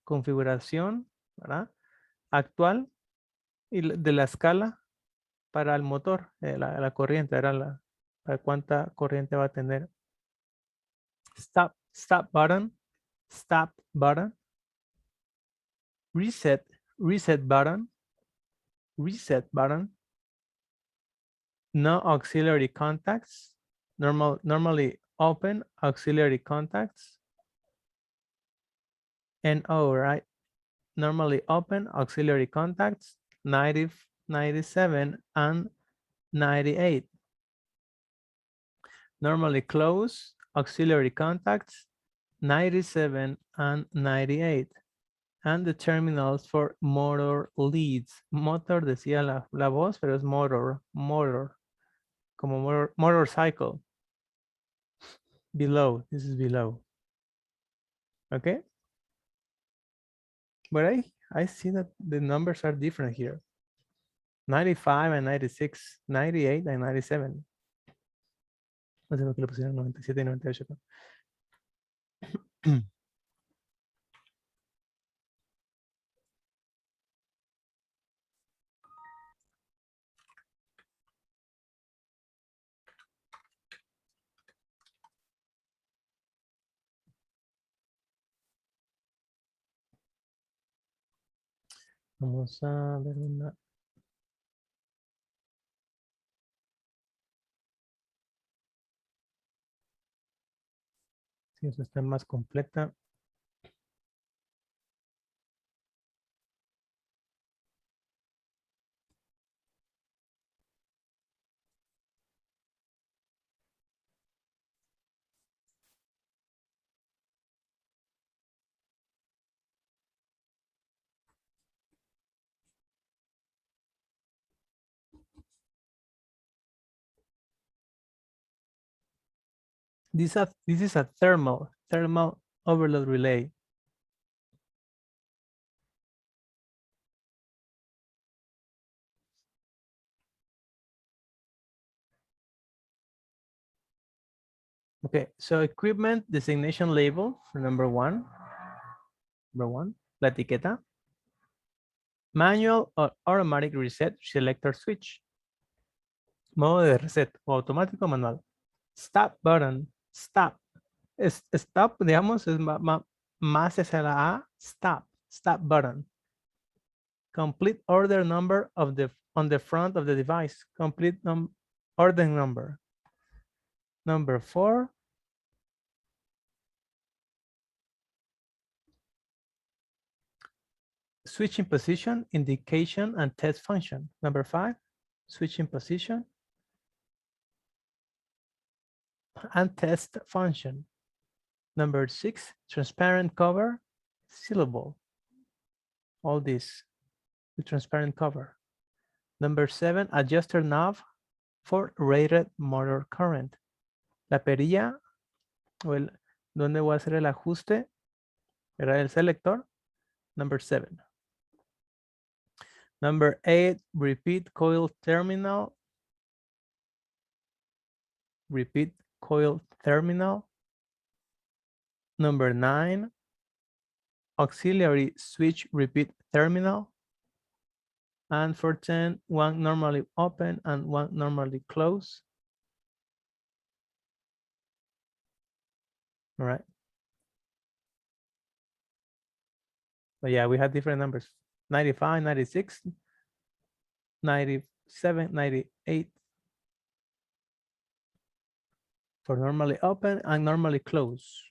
configuración, ¿verdad?, actual y de la escala para el motor, la corriente, era para cuánta corriente va a tener. Stop button, reset button, no auxiliary contacts, normally open auxiliary contacts, NO, right? Normally open auxiliary contacts, 90, 97, and 98. Normally close auxiliary contacts, 97 and 98. And the terminals for motor leads. Motor decía la voz, pero es motor, como motorcycle. Below, this is below. Okay. But I see that the numbers are different here. 95 and 96, 98 and 97. No sé por qué le pusieron 97 y 98. Vamos a ver una. Si esta está más completa. This is a thermal overload relay. Okay, so equipment designation label for number one, la etiqueta. Manual or automatic reset selector switch. Modo de reset o automático manual. Stop button, stop. Stop, digamos, es más hacia la A, stop button. Complete order number on the front of the device. Complete order number. Number 4. Switching position, indication, and test function. Number 5, switching position and test function. Number 6, transparent cover, sealable. All this, the transparent cover. Number 7, adjuster knob for rated motor current. La perilla, donde voy a hacer el ajuste, era el selector. Number 7. Number 8, repeat coil terminal. Repeat coil terminal. Number 9, auxiliary switch repeat terminal. And for 10, one normally open and one normally close. All right. But yeah, we had different numbers. 95, 96, 97, 98. For normally open and normally close.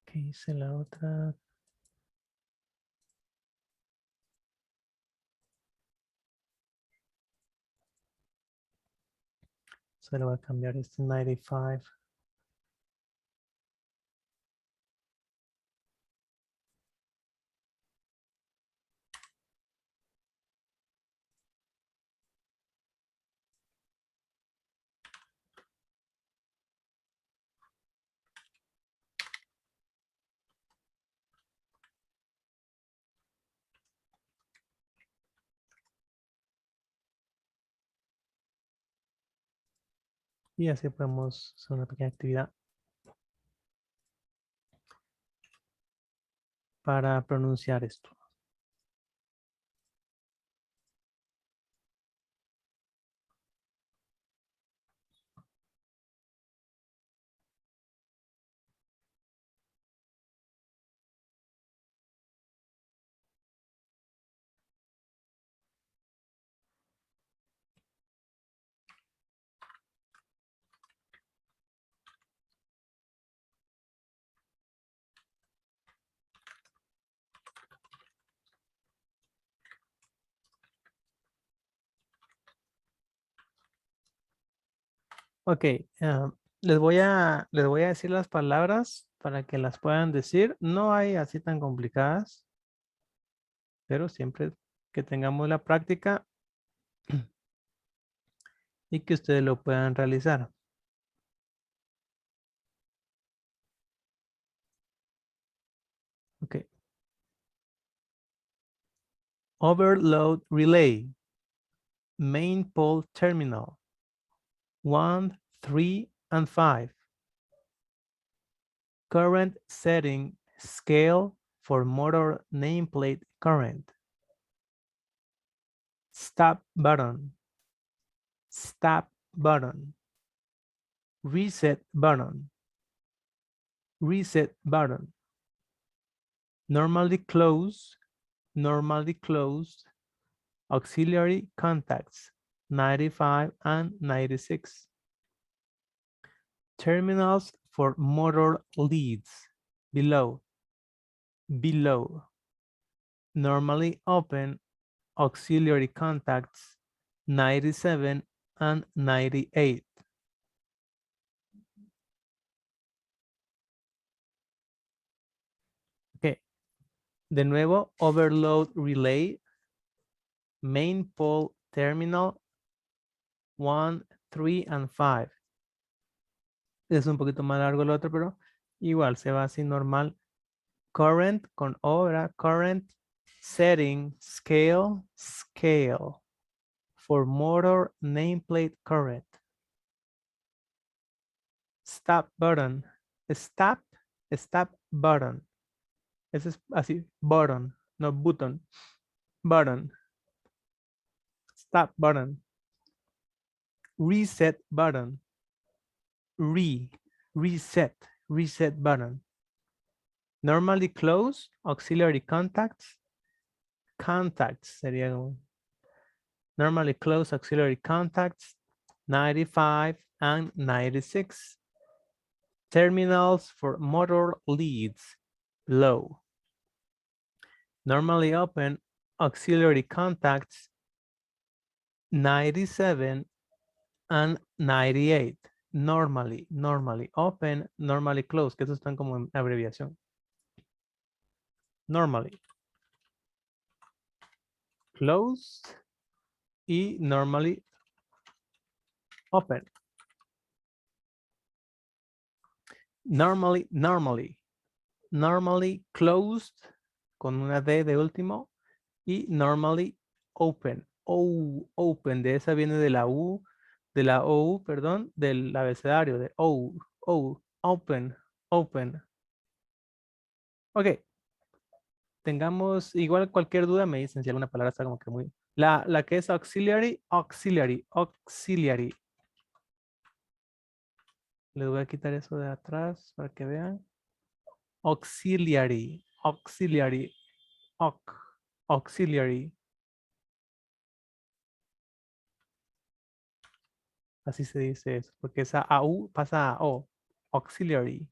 ¿Qué hice la otra? Se lo voy a cambiar este 95. Y así podemos hacer una pequeña actividad. para pronunciar esto. Ok, les voy a decir las palabras para que las puedan decir. No hay así tan complicadas, pero siempre que tengamos la práctica y que ustedes lo puedan realizar. Ok. Overload relay. Main pole terminal. 1, 3, and 5. Current setting scale for motor nameplate current. Stop button. Stop button. Reset button. Reset button. Normally closed. Normally closed. Auxiliary contacts 95 and 96. Terminals for motor leads below. Below. Normally open auxiliary contacts 97 and 98. Ok. De nuevo, overload relay. Main pole terminal 1, 3, and 5. Es un poquito más largo el otro, pero igual se va así normal. Current con O, ¿verdad? Current setting scale, scale for motor nameplate current. Stop button, stop, stop button. Ese es así, button, no button, button. Stop button. Reset button. Reset, reset button. Normally close, auxiliary contacts. Contacts sería como normally close auxiliary contacts 95 and 96. Terminals for motor leads low. Normally open auxiliary contacts 97 and 98. Normally open, normally close, que esos están como en abreviación. Normally closed y normally open. Normally closed con una D de último y normally open. Open, de esa viene de la U, de la O, perdón, del abecedario de open. Ok. Tengamos igual cualquier duda me dicen si alguna palabra está como que muy... La que es auxiliary. Les voy a quitar eso de atrás para que vean. Auxiliary. Así se dice eso, porque esa AU pasa a O. Auxiliary.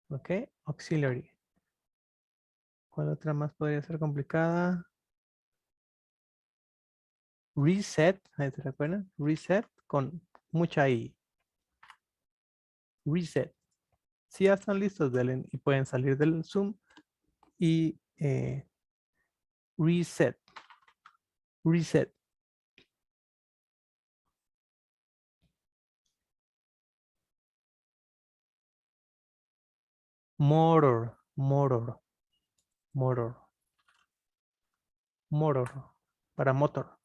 Ok, auxiliary. ¿Cuál otra más podría ser complicada? Reset, ¿se recuerdan? Reset con mucha I. Reset. Si ya están listos, denle y pueden salir del Zoom y reset. Reset. Motor. Para motor.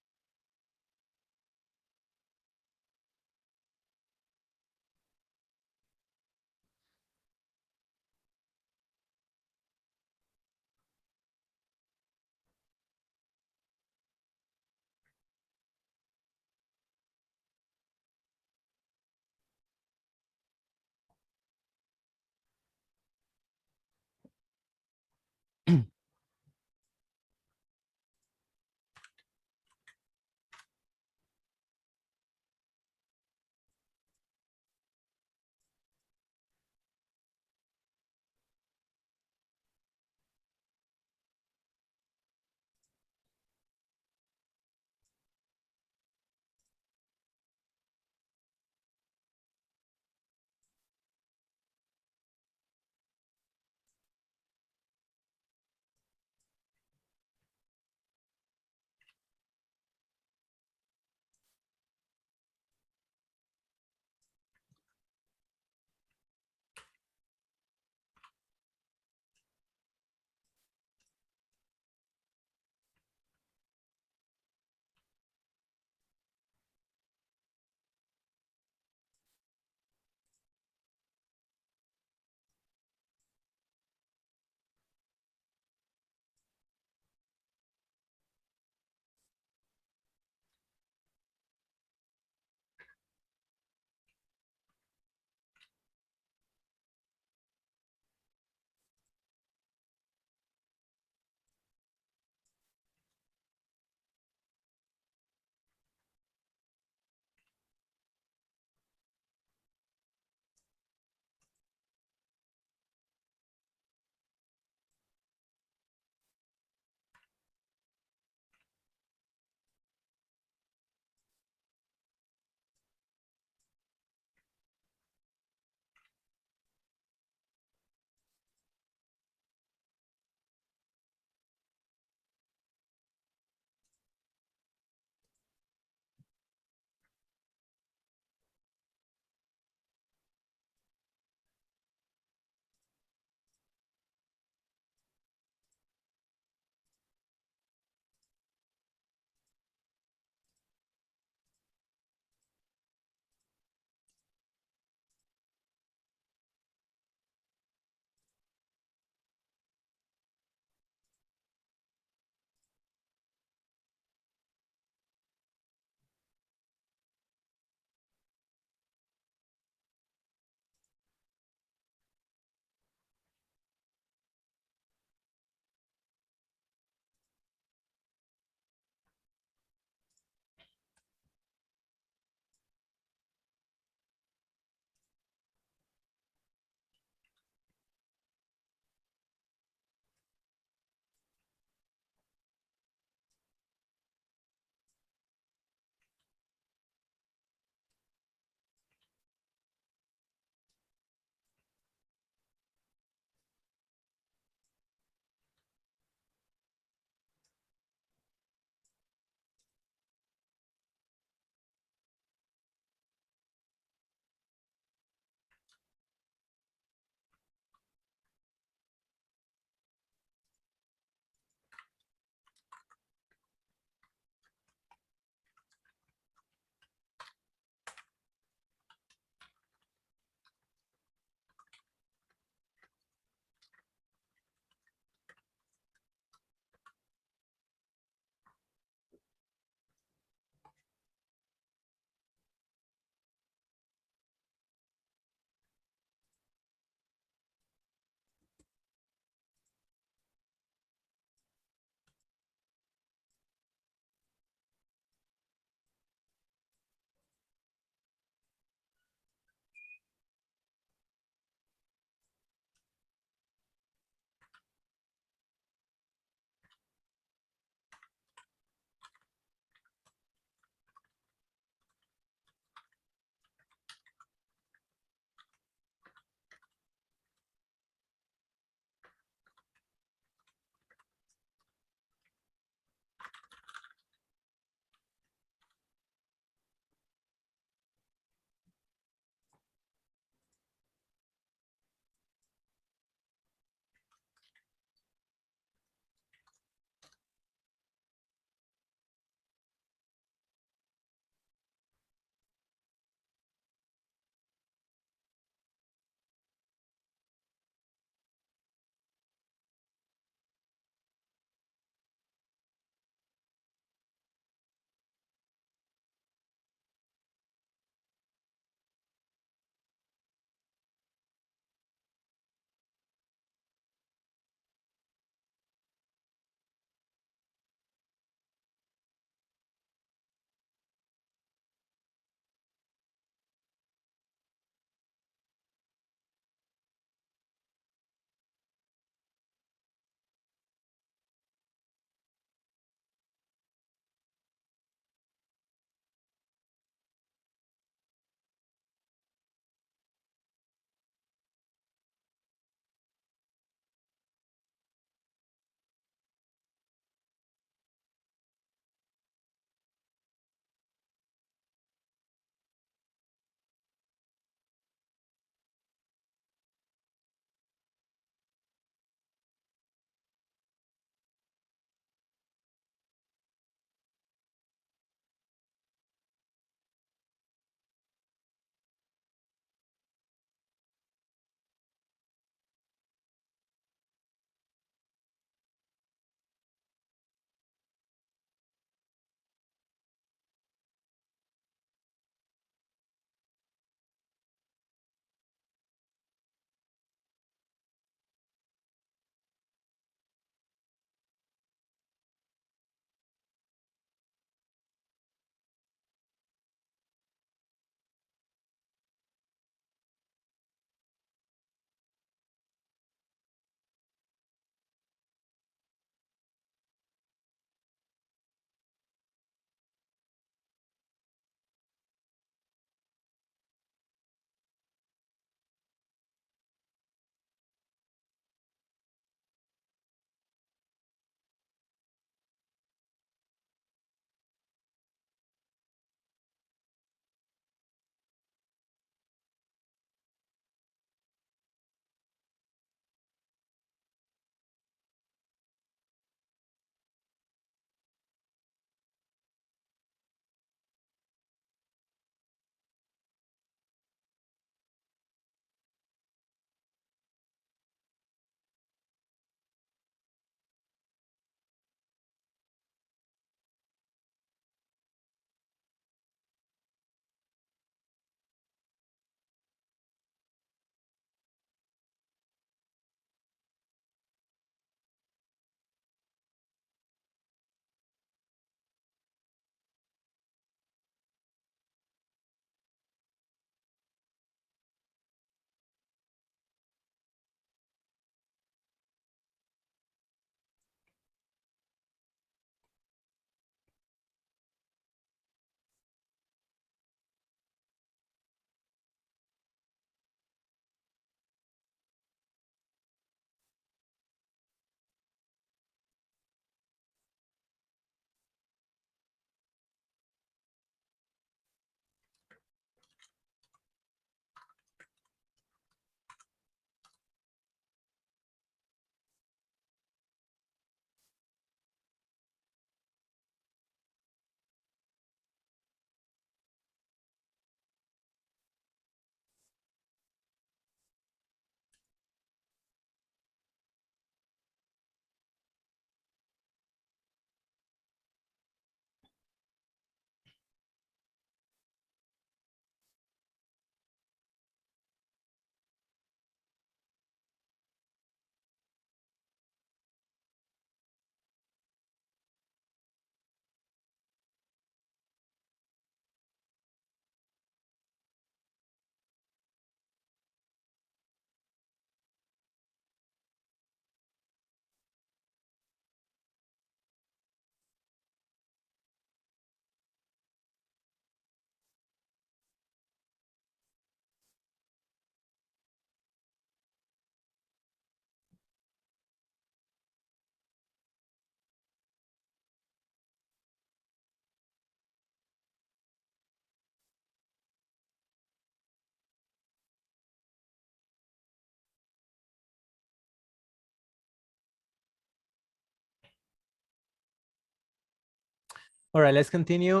All right, let's continue.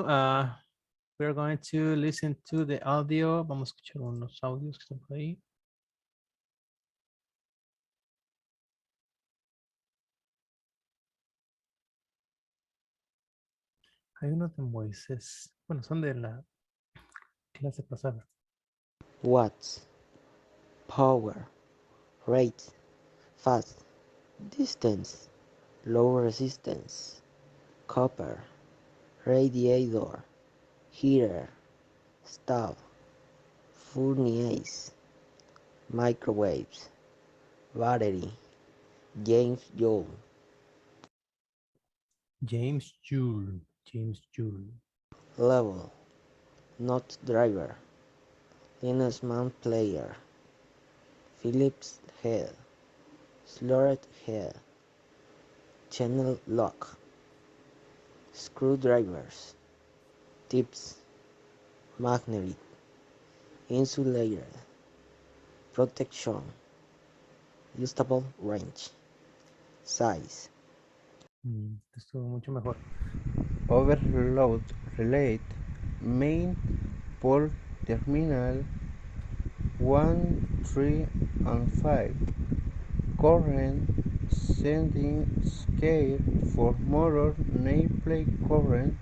We're going to listen to the audio. Vamos a escuchar unos audios que están por ahí. Hay unos de Moisés. Bueno, son de la clase pasada. Watts, power, rate, fast, distance, low resistance, copper, radiator, heater, stove, furnace, microwaves, battery, James Joule. James Joule. James Joule. Level, not driver, Linus man player, Phillips head, slotted head, channel lock, screwdrivers, tips, magnet, insulated, protection, adjustable range, size. Esto mucho mejor. Overload relay, main pole terminal 1, 3, and 5. Current sending scale for motor nameplate current.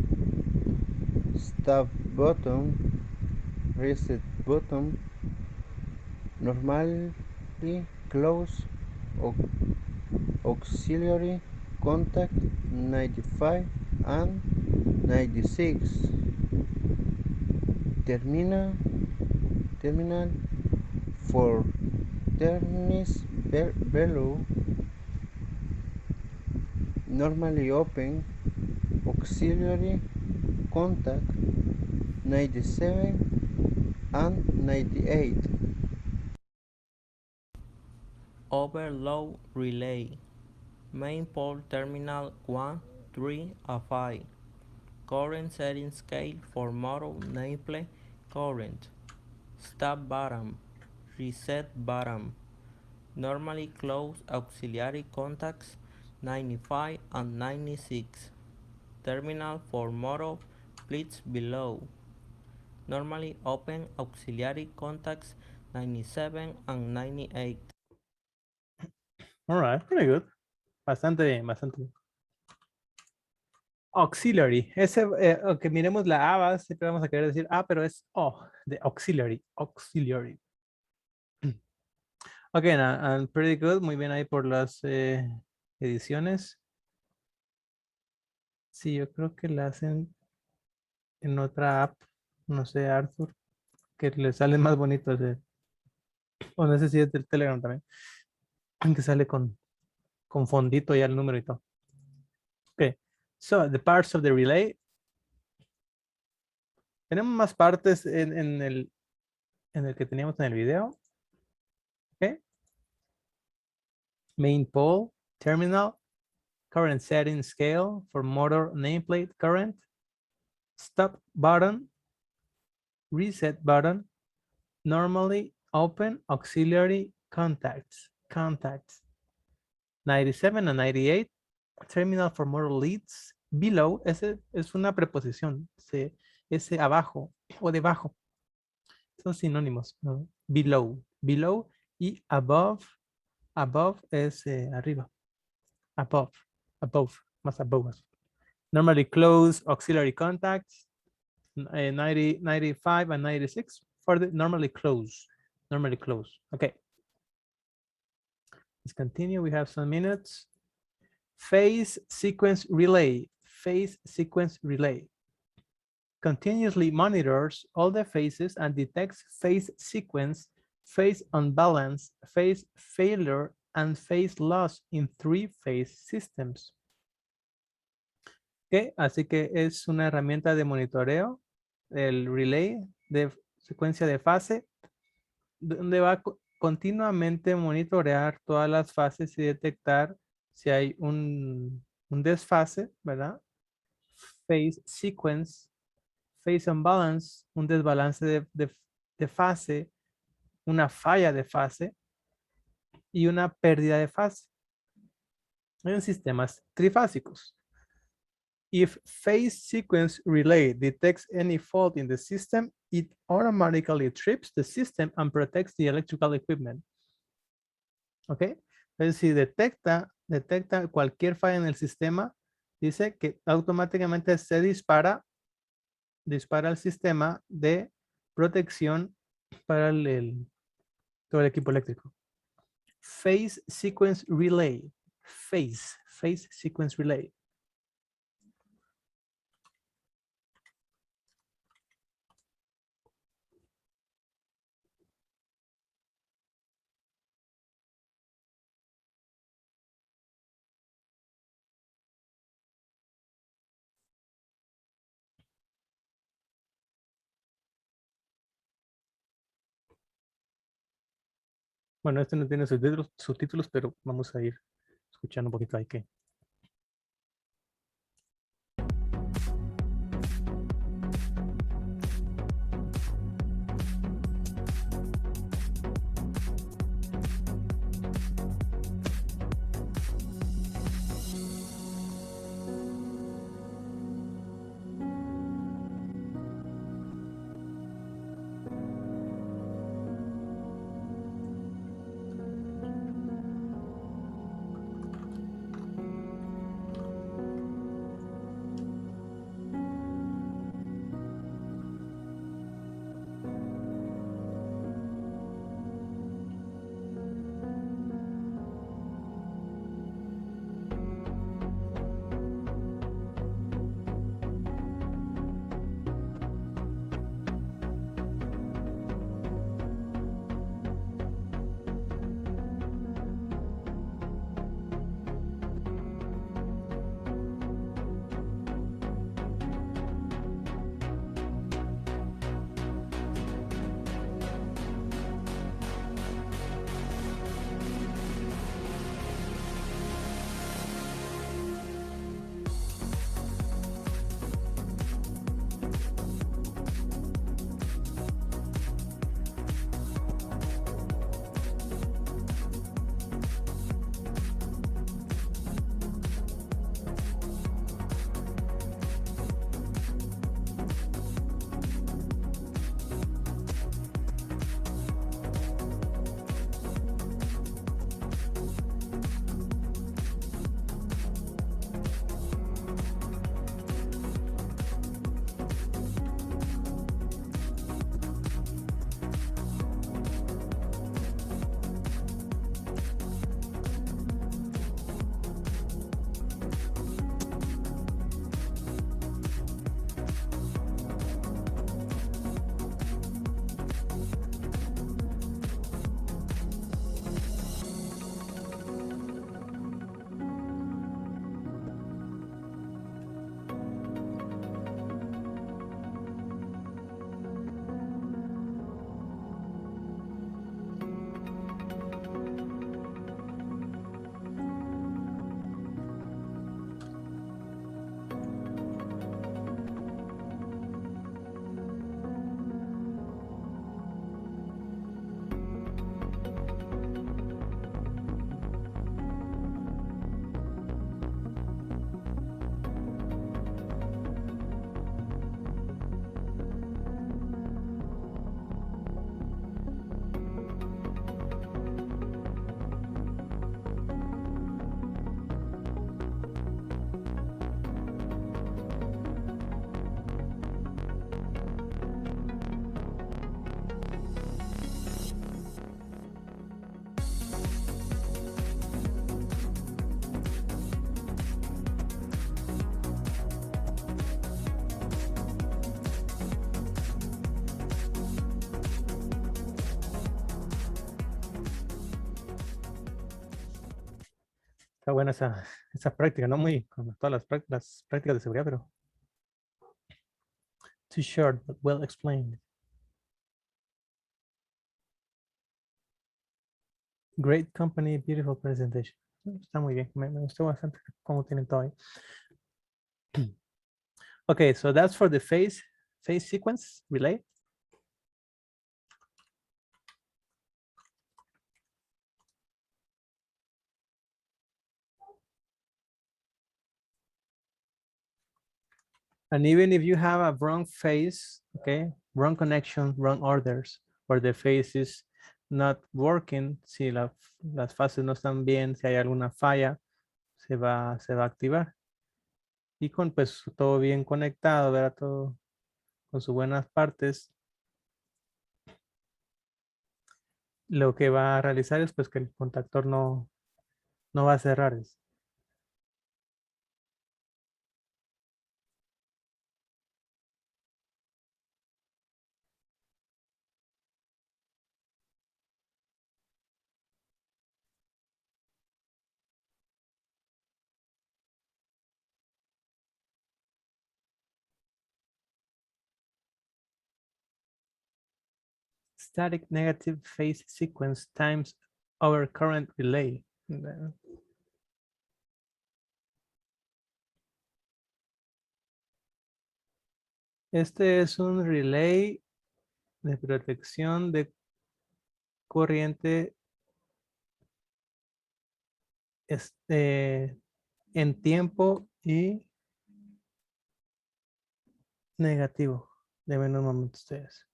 Stop button, reset button. Normally close auxiliary contact 95 and 96. Terminal for turns below. Normally open auxiliary contact 97 and 98. Overload relay, main pole terminal 1, 3, and 5. Current setting scale for motor nameplate current. Stop button, reset button. Normally close auxiliary contacts 95 and 96. Terminal for motor pleats below. Normally open auxiliary contacts 97 and 98. All right, pretty good. Bastante bien, bastante bien. Auxiliary. Que miremos la A, siempre vamos a querer decir pero es de auxiliary. Auxiliary. Ok, and pretty good. Muy bien ahí por las ediciones. Sí, yo creo que la hacen en otra app. No sé, Arthur. Que le sale más bonito ese. O no sé si es del Telegram también. Que sale con fondito ya el número y todo. Ok. So, the parts of the relay. Tenemos más partes en el que teníamos en el video. Ok. Main pole, terminal, current setting scale for motor nameplate current, stop button, reset button, normally open auxiliary contacts, 97 and 98, terminal for motor leads, below, ese es una preposición, ese abajo o debajo, son sinónimos, ¿no? Below y above es arriba, above, más above. Normally close auxiliary contacts, 90, 95 and 96 for the normally close. Okay. Let's continue. We have some minutes. Phase sequence relay. Continuously monitors all the phases and detects phase sequence, phase unbalance, phase failure, and phase loss in 3-phase systems. Okay, así que es una herramienta de monitoreo, el relay de secuencia de fase, donde va a continuamente monitorear todas las fases y detectar si hay un desfase, ¿verdad? Phase sequence, phase unbalance, un desbalance de fase, una falla de fase y una pérdida de fase en sistemas trifásicos. If phase sequence relay detects any fault in the system, it automatically trips the system and protects the electrical equipment. ¿Ok? Entonces, si detecta cualquier falla en el sistema, dice que automáticamente se dispara el sistema de protección para todo el equipo eléctrico. Phase sequence relay. Phase sequence relay. Bueno, este no tiene subtítulos, pero vamos a ir escuchando un poquito ahí que. Está buena esa práctica, no muy con todas las prácticas de seguridad, pero too short, but well explained. Great company, beautiful presentation. Está muy bien, me gustó bastante cómo tienen todo ahí. Okay, so that's for the phase sequence relay. And even if you have a wrong phase, okay, wrong connection, wrong orders, or the phase is not working, si las fases no están bien, si hay alguna falla, se va a activar. Y con pues todo bien conectado, ¿verdad? Todo con sus buenas partes, lo que va a realizar es pues que el contactor no va a cerrar. Static negative phase sequence times over current relay. Este es un relay de protección de corriente en tiempo y negativo. Deben un momento ustedes.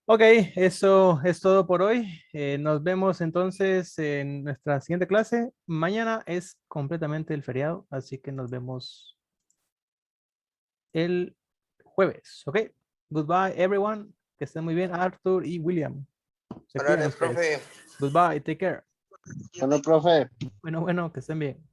Ok, eso es todo por hoy. Nos vemos entonces en nuestra siguiente clase. Mañana es completamente el feriado, así que nos vemos el jueves. Ok, goodbye everyone. Que estén muy bien, Arthur y William. Se cuidan ustedes. Goodbye, take care. Bueno, profe. Bueno, que estén bien.